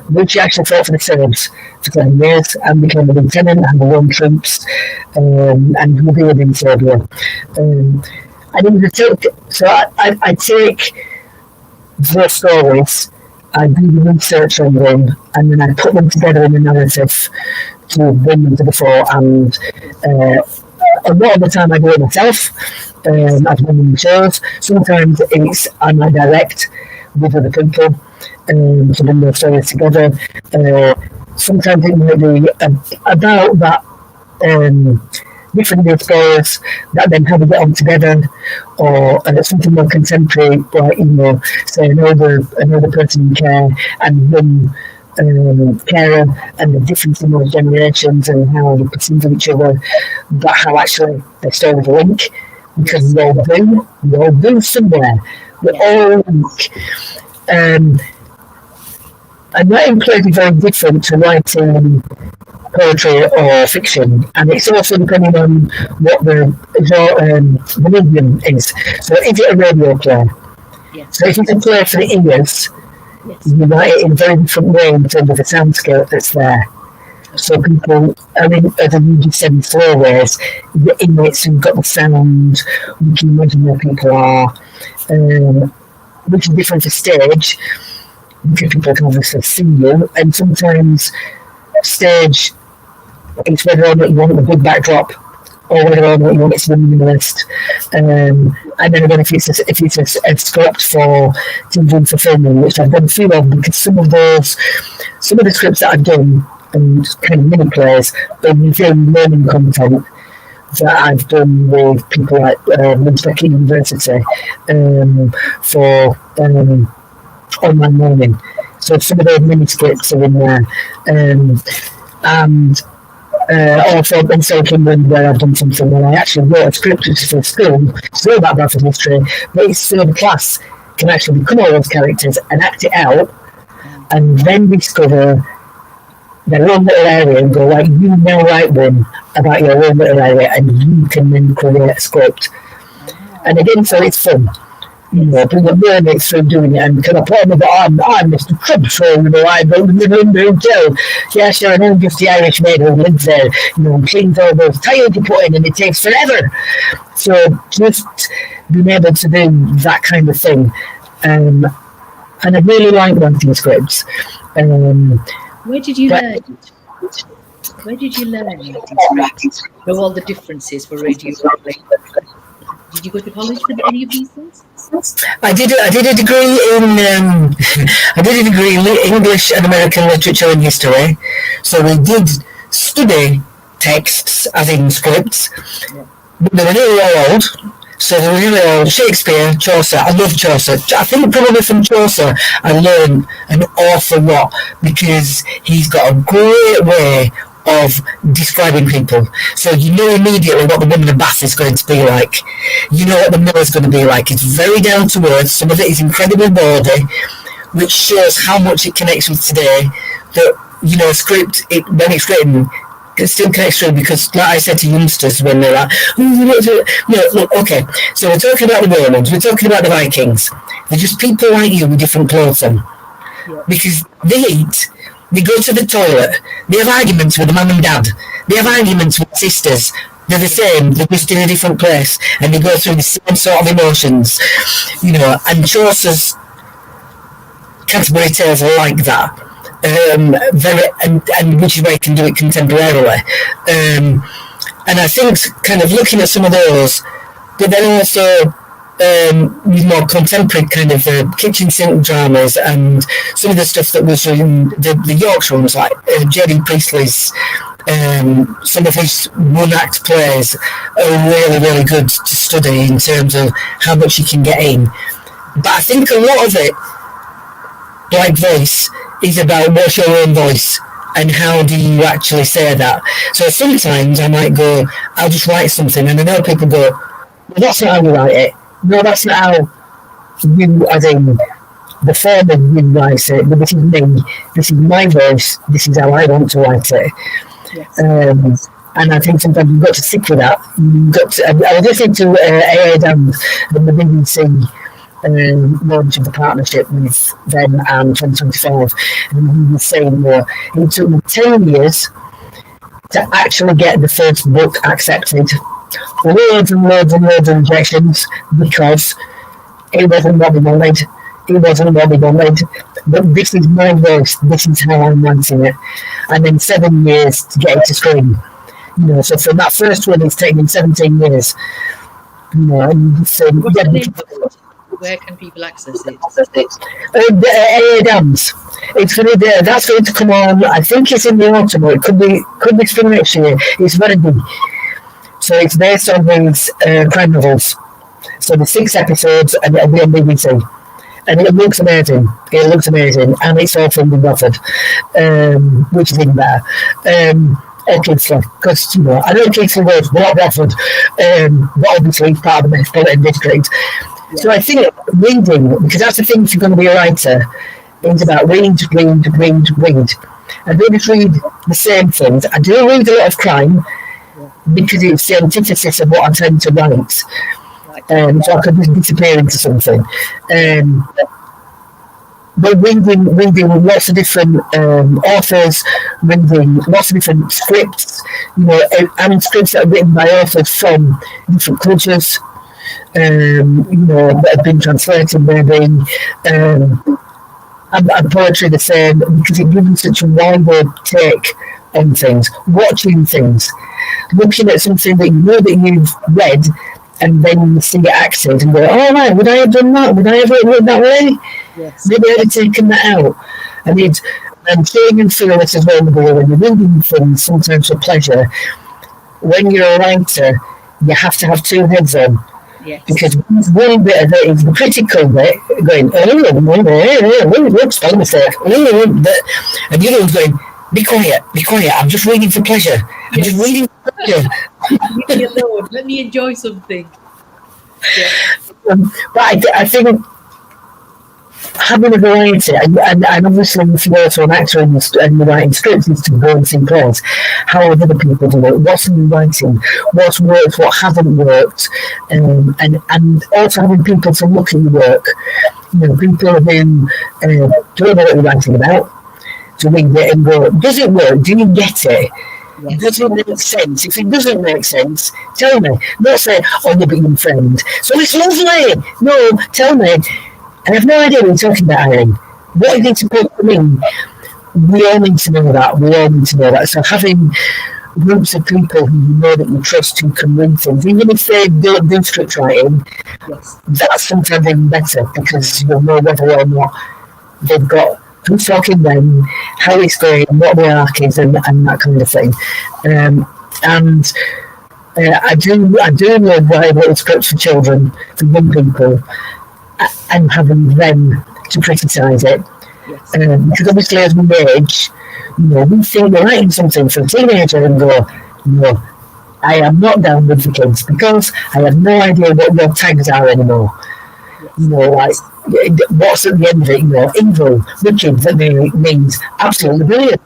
C: which she actually fought for the Serbs for 10 years and became a lieutenant and won troops, and revered in Serbia. And it was a take, so I take their stories, I do the research on them, and then I put them together in a narrative to bring them to the fore. And a lot of the time I do it myself, as one of the shows. Sometimes I might direct with other people to bring their stories together. Sometimes it might be about that different news stories that then how we get on together, or something more contemporary, like say another person in care and one carer, and the difference in those generations and how they perceive each other, but how actually their stories link, because we all do somewhere. We all link. And that includes very different to writing poetry or fiction, and it's also depending on what the medium is. So is it a radio play?
B: Yes.
C: So if it's a play for the ears,
B: Yes.
C: you write it in a very different way in terms of the soundscape that's there. So people, as you just said in slow ways, the inmates who've got the sound, we can imagine where people are, which is different for stage, because people can obviously see you, and sometimes stage, it's whether or not you want the big backdrop or whether or not you want it to be minimalist. And then again, if it's a script for TV and for filming, which I've done a few of, because some of the scripts that I've done, and kind of mini plays, they're revealing learning content that I've done with people like Lindsay University for online learning. So some of those mini scripts are in there, and also in South England, where I've done something where I actually wrote a script which is for school, still about Bradford history, but it's so the class can actually become all those characters and act it out, and then discover their own little area and go, like, you now write one about your own little area, and you can then create a script. And again, so it's fun. bring a mermaid through doing it, and can I put on I'm Mr. Crabs, so I built the Midland Hotel. Yeah, sure, and I'm just the Irish maid who lives there, and cleans all those tiles you put in, and it takes forever. So just being able to do that kind of thing, and I really like writing scripts.
B: Where did you learn it? Where did you learn writing scripts? Know all the differences for radio play? Did you go to college for any of these things?
C: I did a degree in English and American literature and history. So we did study texts as in scripts. Yeah. But they were really old. So they were really old. Shakespeare, Chaucer. I love Chaucer. I think probably from Chaucer I learned an awful lot because he's got a great way of describing people. So you know immediately what the woman in Bath is going to be like. You know what the miller's going to be like. It's very down to earth. Some of it is incredibly bawdy, which shows how much it connects with today. That, a script, when it's written, it still connects through because, like I said to youngsters when they're like, look, okay, so we're talking about the Romans, we're talking about the Vikings. They're just people like you with different clothes on. Yeah. Because they eat, they go to the toilet, they have arguments with the mum and dad, they have arguments with sisters, they're the same, they're just in a different place, and they go through the same sort of emotions, and Chaucer's Canterbury Tales are like that. And which is why you can do it contemporarily. And I think kind of looking at some of those, but then also with more contemporary kind of kitchen sink dramas and some of the stuff that was in the Yorkshire ones, like J.D. Priestley's, some of his one-act plays are really, really good to study in terms of how much you can get in. But I think a lot of it, like this, is about what's your own voice and how do you actually say that. So sometimes I might go, I'll just write something, and I know people go, well, that's not how you write it. No, that's not how you, as in the form of you write it, but this is me, this is my voice, this is how I want to write it. Yes. And I think sometimes you've got to stick with that. I was listening to A.A. Dams and the BBC launch of the partnership with them and 2025, and he was saying it took me 10 years to actually get the first book accepted. Loads and loads and loads of rejections because it wasn't what they wanted. But this is my voice, this is how I'm writing it. And then 7 years to get it to screen. So from that first one it's taken 17 years. And you think,
B: where can people access it?
C: AA Dams. It's going to that's going to come on. I think it's in the autumn. Or it could be spring next year. It's very big. So it's based on these crime novels. So the 6 episodes, and it'll be on BBC. And it looks amazing. And it's all filmed in Bradford, which is even better. Or Kingston, because I know Kingston was not Bradford, but obviously it's part of the Metropolitan District. So I think reading, because that's the thing if you're going to be a writer, it's about read. I don't just read the same things. I do read a lot of crime because it's the antithesis of what I'm trying to write. So I could just disappear into something. But reading lots of different authors, reading lots of different scripts, and scripts that are written by authors from different cultures. That have been translated maybe, and poetry the same, because it gives you such a wider take on things, watching things, looking at something that you know that you've read, and then you see it acted and go, oh right, would I have done that? Would I have written it that way? Yes. Maybe I'd have taken that out. And seeing and feeling this as well, when you're reading things, sometimes for pleasure, when you're a writer, you have to have 2 heads on. Yes. Because one bit of it is the critical bit, going, whoops, spell mistake. And the other one's going, be quiet, I'm just reading for pleasure. I'm just reading for pleasure.
B: Leave me alone, let me enjoy something. Yeah.
C: But I think having a variety, and obviously if you're also an actor and you're writing scripts, is to go and see plays. How are other people doing it? What's in writing? What's worked? What hasn't worked? And also having people to look at your work. People who don't know what you're writing about, to read it and go, does it work? Do you get it?
B: Yes.
C: Does it make sense? If it doesn't make sense, tell me. Not say, oh, you're being friend. So it's lovely. No, tell me. I have no idea what you're talking about, Irene. What is it supposed to mean? We all need to know that. We all need to know that. So having groups of people who you know that you trust who can read things, even if they don't do script writing,
B: Yes.
C: that's sometimes even better because you'll know whether or not they've got who's talking when, how it's going, what the arc is, and that kind of thing. I do love writing little scripts for children, for young people, and having them to criticise it.
B: Yes.
C: Because obviously as we age, we think we're writing something for a teenager and go, no, I am not down with the kids because I have no idea what your tags are anymore. Like what's at the end of it, evil, wicked, that means absolutely brilliant.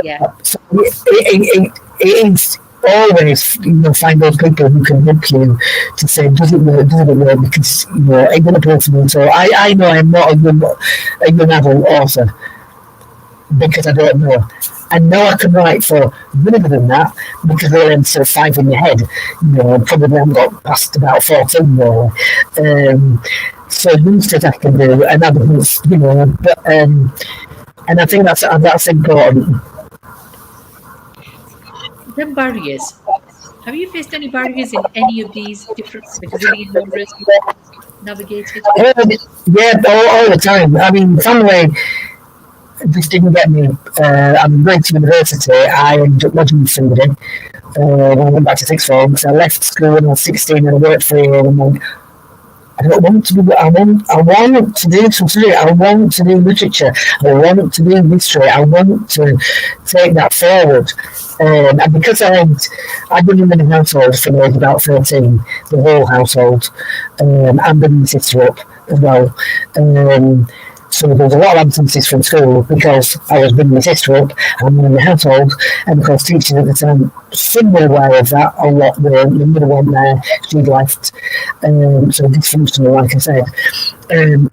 B: Yeah.
C: So it is always, find those people who can help you to say, does it work, because, it will appeal to me. So I know I'm not a young adult author because I don't know. And now I can write for younger than that because they're in sort of 5 in your head. Probably haven't got past about 14 more. So youngsters I can do, and others, but and I think that's important.
B: The barriers. Have you faced any barriers in any of these different Brazilian genres you've navigated?
C: Yeah, all the time. I mean, family just didn't get me. I'm going to university. I ended up lodging with somebody. I went back to sixth form. So I left school when I was 16 and I worked for a year. And I'm like, I don't want to do. I want to do something. I want to do literature. I want to do history. I want to take that forward. And because I'd been in a household from the age of about 13, the whole household, and been my sister up as well. So there was a lot of absences from school because I was bringing my sister up and in the household, and of course teachers at the time somewhat aware of that. A lot were, the mother wasn't there, she'd left, so dysfunctional, like I said.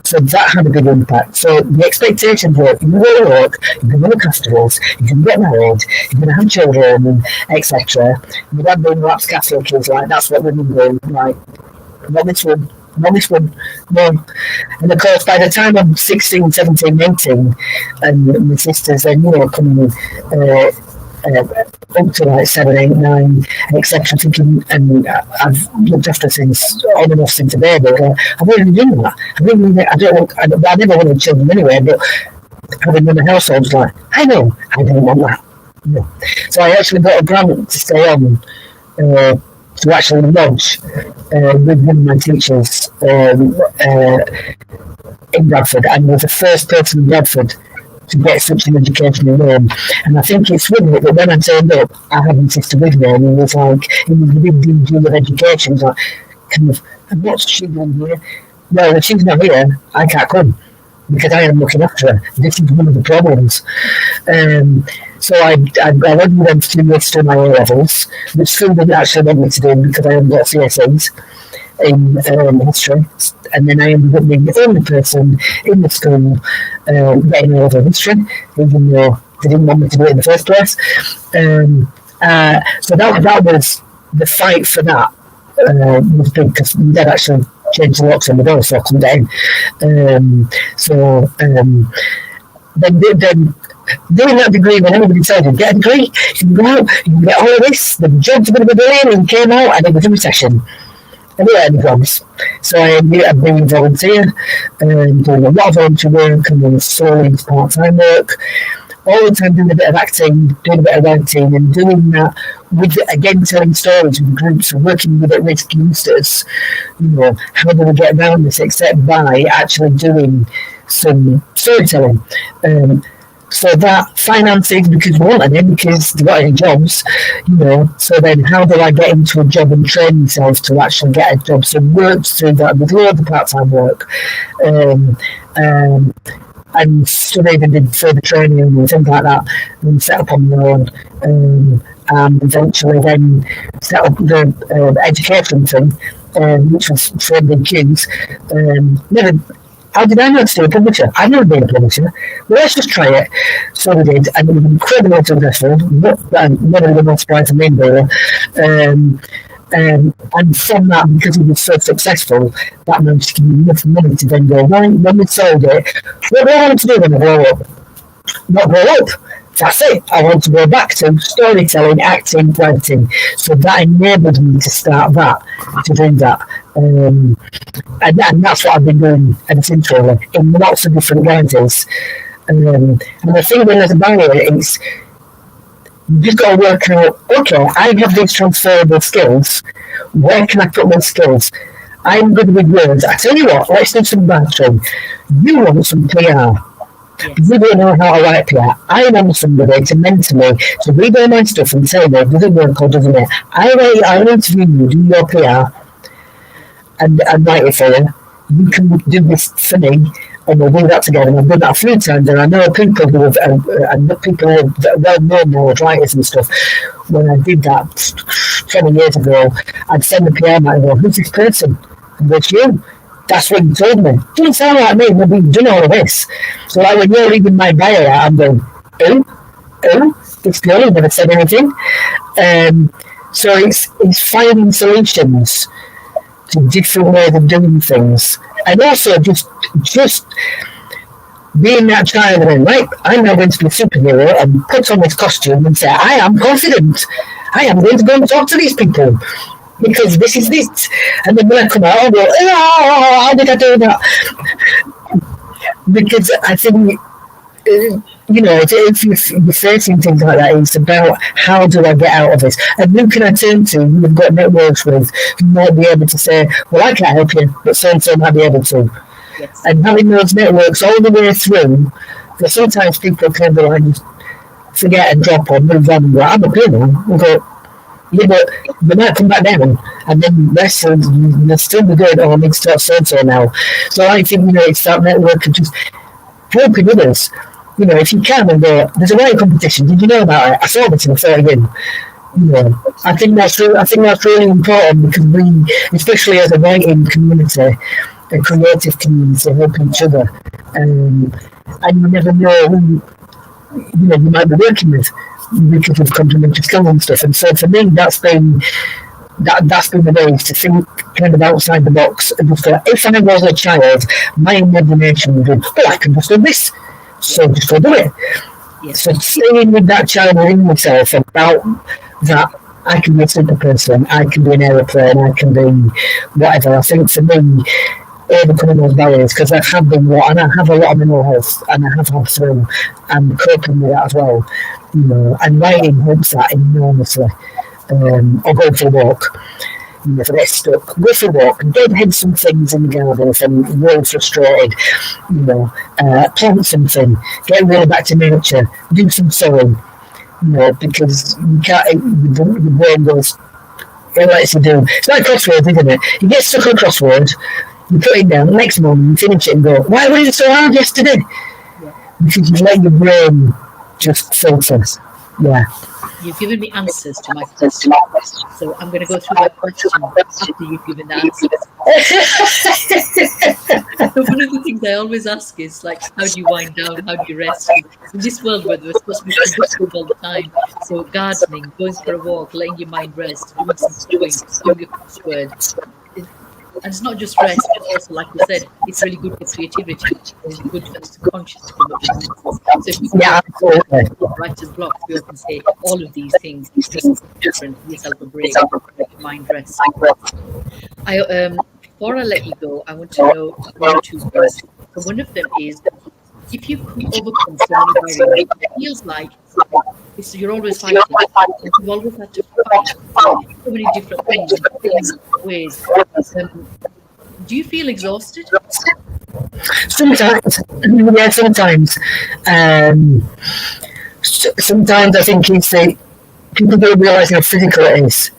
C: So that had a big impact. So the expectations were, you go to work, you can look after us, you can get married, you're going to have children, etc. My dad being perhaps Catholic, he was like, that's what women do, like, not this one. No. And of course, by the time I'm 16, 17, 18, and my sisters then, coming up to like 7, 8, 9, etc., thinking, and I've looked after since, on and off since a baby, I've already done that. I never wanted children anyway, but having run a household was like, I know, I don't want that. No. So I actually got a grant to stay on, to actually lodge with one of my teachers in Bradford, and was the first person in Bradford to get such an education in Rome. And I think it's with it that when I turned up, I had my sister with me, and he was the big DG of education. He was like, and what's she doing here? Well, if she's not here, I can't come because I am looking after her. This is one of the problems. So I went with them for 2 years to my A levels, which school didn't actually want me to do because I hadn't got CSEs in history, and then I ended up being the only person in the school getting A level history, even though they didn't want me to do it in the first place. So that was the fight for that was big because my dad actually changed the locks on the door so I couldn't get in. Then doing that degree, when everybody told you, get a degree, you can go out, you can get all of this, the jobs are going to be brilliant, and came out, and it was a recession. I didn't get any jobs. So I ended up being a volunteer, doing a lot of volunteer work, and then slowly into part-time work, all the time doing a bit of acting, doing a bit of writing, and doing that with, again, telling stories with groups and working with at-risk youngsters. How do we get around this except by actually doing some storytelling. So that finances, because we wanted him, because they got any jobs, So then, how do I get into a job and train myself to actually get a job? So worked through that with loads of part-time work, um, um, and studied and did further training and things like that, and set up on my own. And eventually then set up the education thing, which was for big kids. Never. How did I not see a publisher? I've never been a publisher. Well, let's just try it. So we did, and it was incredibly successful. Never been more surprised than me, really. And from that, because it was so successful, that managed to give me enough money to then go, right, when we sold it, what do I want to do when I grow up? Not grow up. That's it. I want to go back to storytelling, acting, writing. So that enabled me to start that, to do that. And that's what I've been doing ever since, really, in lots of different guises. And I think when there's a barrier, it's you just got to work out, okay, I have these transferable skills. Where can I put those skills? I'm good with words. I tell you what, let's do some bathroom. You want some PR. You don't know how to write PR. I want somebody to mentor me, to read all my stuff and tell me, does it work or doesn't it? I'll interview you, do your PR, and write it for you. You can do this for me, and we'll do that together. And I've done that a few times, and I know people who have, and people who are well-known now as writers and stuff. When I did that 20 years ago, I'd send the PR man and go, who's this person? And it's you. That's what you told me. Didn't sound like me, but we've done all of this. So like when you're reading my bio, I'm going, who? This girl who never said anything. So it's finding solutions to different ways of doing things. And also just being that child and right, I'm now going to be a superhero and put on this costume and say, I am confident. I am going to go and talk to these people. Because this is this. And then when I come out, I'll go, oh, how did I do that? Because I think, if you're facing things like that, it's about how do I get out of this? And who can I turn to who you've got networks with who might be able to say, well, I can't help you, but so-and-so might be able to. Yes. And having those networks all the way through, because sometimes people kind of like forget and drop or move on and go, I'm a planner. And go, yeah, but they might come back down, and then they'll still be going, oh, I need to start so-and-so now. So I think, it's that network of just helping others. If you can, and go, there's a writing competition, did you know about it? I saw it in the 30 in. I think that's really important because we, especially as a writing community, a creative community, help each other. And you never know who you might be working with because of complementary skills and stuff. And so for me, that's been the way to think kind of outside the box and just go, if I was a child, my imagination would be, I can just do this, so just go do it. Yes. So staying with that child within myself about that, I can be a simple person, I can be an aeroplane, I can be whatever. I think for me, overcoming those barriers, because I have been and I have a lot of mental health, and I have had through, and coping with that as well. And writing helps that enormously. Or going for a walk. If I get stuck, go for a walk, deadhead some things in the garden if I'm really frustrated. Plant something, get really back to nature, do some sewing. Because you can't. The brain goes. It lets you do. It's like crosswords, isn't it? You get stuck on a crossword, you put it down. The next morning, you finish it and go, "Why was it so hard yesterday?" Yeah. Because you let your brain just filter. Yeah.
B: You've given me answers to my question, so I'm going to go through my question after you've given the answers. So one of the things I always ask is like, how do you wind down? How do you rest? In this world where we're supposed to be productive all the time, so gardening, going for a walk, letting your mind rest, doing some stewing, doing a crossword. And it's not just rest, but also, like you said, it's really good for creativity. It's good for conscious commitment. So if you can writer's block, we often say all of these things just different. Give yourself a break, let your mind rest. Before I let you go, I want to know one or two things. So one of them is, if you could overcome so many barriers, it feels like you're always fighting. You've always had to fight so many different things in different ways. Do you feel exhausted?
C: Sometimes, yeah, sometimes. Sometimes I think it's the people don't realise how physical it is.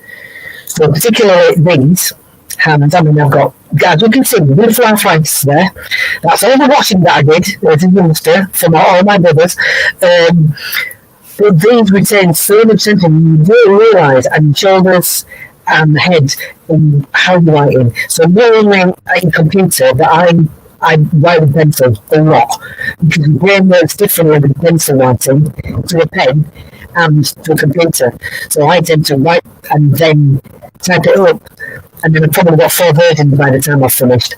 C: So particularly these hands, I mean, I've got, as you can see, beautiful arthritis there. That's all the washing that I did as a youngster from all my brothers. But these retain so much tension, you don't realise, and shoulders and head in how you're writing. So not only in computer, but I write with pencil a lot because the brain works differently with pencil writing to a pen and to a computer. So I tend to write and then type it up, and then I've probably got 4 versions by the time I've finished.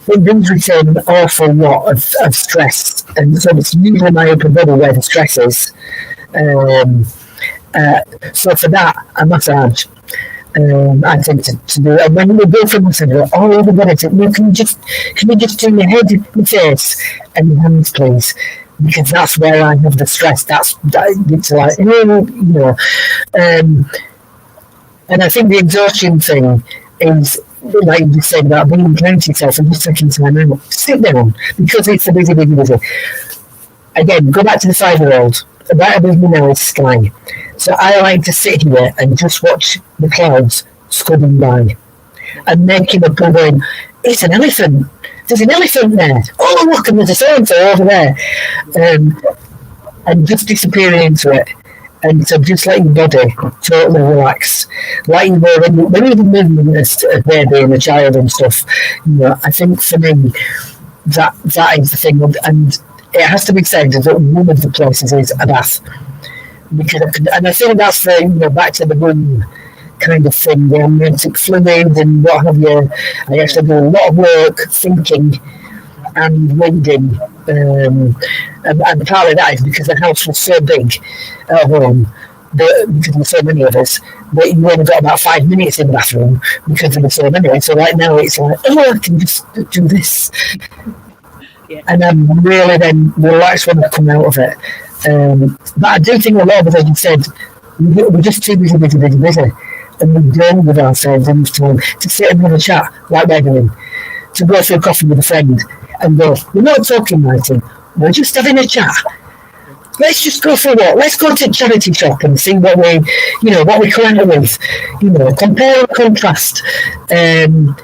C: It brings retain an awful lot of stress, and so it's usually my upper body where the stress is. So for that, a massage. I tend to do it. And when we go for massage, all over the body, can you just do your head, your face, and your hands, please? Because that's where I have the stress. It's like, you know. And I think the exhaustion thing is, like you said, about being kind to yourself and just taking time out. Sit down, because it's a busy. Again, go back to the 5-year-old. About above me now is sky. So I like to sit here and just watch the clouds scudding by and making up and going, it's an elephant. There's an elephant there. Oh, look, and there's a so-and-so over there. And just disappearing into it. And so just letting your body totally relax. Like you know, when you're moving as a baby and a child and stuff, you know, I think for me, that is the thing. And it has to be said that one of the places is a bath. And I think that's the, you know, back to the room kind of thing, the amniotic fluid and what have you. I actually do a lot of work thinking and reading. And partly that is because the house was so big at home, because there were so many of us, that you only got about 5 minutes in the bathroom because there were so many. So right now it's like, oh, I can just do this. Yeah. And I'm really then relaxed when I come out of it. But I do think a lot of us, as you said, we're just too busy. And we don't give ourselves enough time to sit and have a chat like we're doing, to go for a coffee with a friend and go, we're not talking writing, we're just having a chat. Let's just go for a walk. Let's go to a charity shop and see what we come out with. You know, compare and contrast. And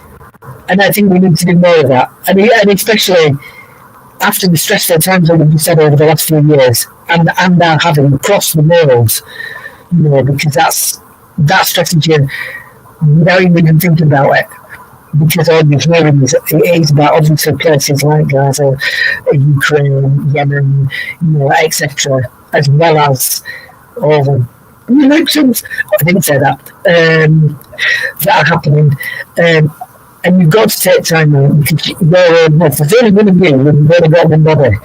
C: I think we need to do more of that. And especially after the stressful times that we've said over the last few years, and are having across the world, you know, because that strategy without even thinking about it. Because all you're hearing is about obviously places like Gaza, Ukraine, Yemen, you know, etc., as well as all the elections. I didn't say that that are happening. And you've got to take time out because you're there's only one of you, and you've only got one body.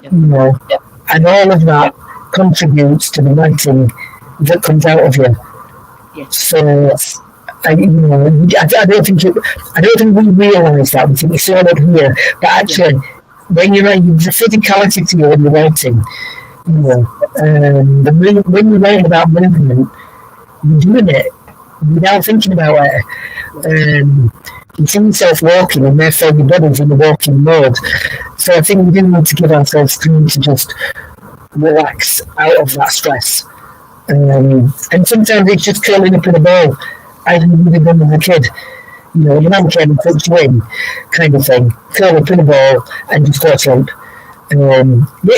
C: You know, and all of that contributes to the writing that comes out of you. So. I don't think we realise that. We think it's all up here, but actually, when you're writing, the physicality to you when you're writing, you know, when you're writing about movement, you're doing it without thinking about it. You see yourself walking, and therefore your body's in the walking mode. So I think we do need to give ourselves time to just relax out of that stress. And sometimes it's just curling up in a ball. I didn't even done as a kid. You know, your man came and puts you in, kind of thing. Curl up in a ball and just go to sleep.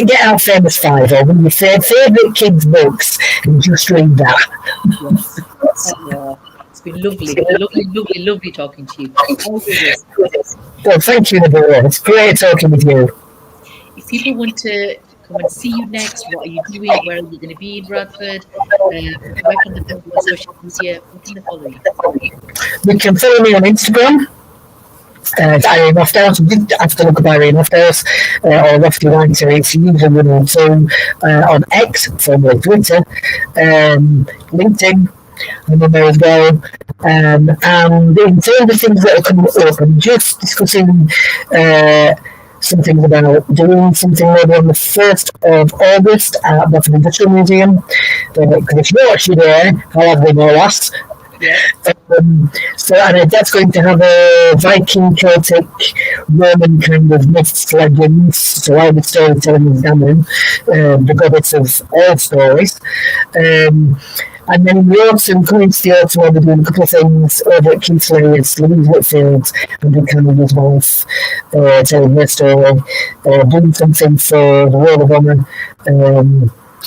C: Get out Famous Five or one of your favourite kids' books and just read that.
B: It's been lovely talking to you.
C: Well, thank you, Nabeela. It's great talking with you.
B: If people want to come and see you next, what are you doing? Where are you going to be in Bradford? Where can they follow you on social media? Where can they follow you?
C: You can follow me on Instagram. It's Irene Lofthouse. You did have to look up Irene Lofthouse or Lofty Writer. It's usually on X, formerly Twitter, LinkedIn. I'm on there as well. And in terms of things that are coming up, I'm just discussing some things about doing something maybe on the 1st of August at the Industrial Museum. Because if you watch you there, I'll have them all last.
B: Yeah.
C: And that's going to have a Viking, Celtic, Roman kind of myths, legends. So all the storytelling is Ganon, the goddess of all stories. And then in the autumn, coming to the autumn, I'll be doing a couple of things over at Keith Layers, Louise Whitfield, and Buchanan's wife, telling her story, doing something for the Wall of Honour,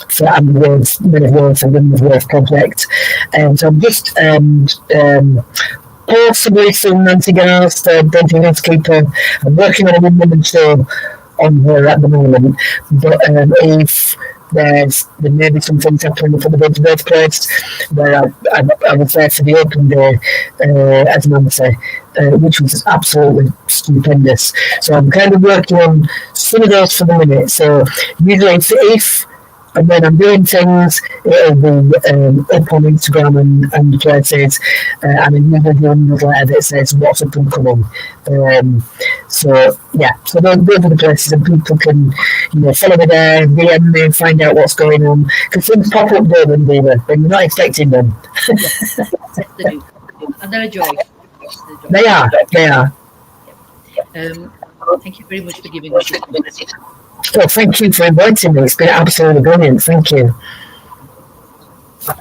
C: for Andy Worth, Men of Worth and Women of Worth project. So I'm just possibly through Nancy Garst, Dental Housekeeper. I'm working on a women show on her at the moment, but if there may be some things happening for the Baby's Birthplace, where I was there for the open day as Nancy, which was absolutely stupendous. So I'm kind of working on some of those for the minute. So usually if and when I'm doing things, it'll be up on Instagram and places, and then usually do a newsletter that says what's up and coming. So those are the places, and people can, follow me there, DM me, find out what's going on, because things pop up there when you're not expecting them.
B: They do. And they're a joy.
C: They are.
B: Thank you very much for giving us this opportunity.
C: Well, thank you for inviting me. It's been absolutely brilliant. Thank you.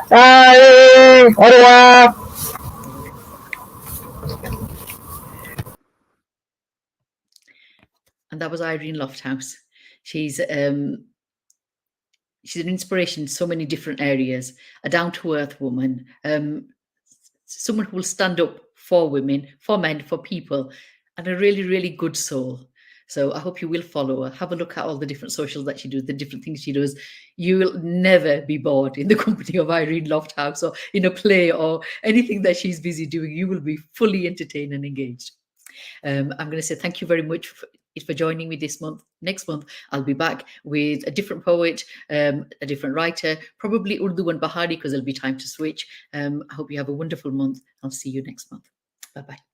C: Bye. Au revoir.
B: And that was Irene Lofthouse. She's an inspiration in so many different areas. A down-to-earth woman, someone who will stand up for women, for men, for people, and a really, really good soul. So I hope you will follow her. Have a look at all the different socials that she does, the different things she does. You will never be bored in the company of Irene Lofthouse or in a play or anything that she's busy doing. You will be fully entertained and engaged. I'm going to say thank you very much for joining me this month. Next month, I'll be back with a different poet, a different writer, probably Urdu and Bahari, because there'll be time to switch. I hope you have a wonderful month. I'll see you next month. Bye-bye.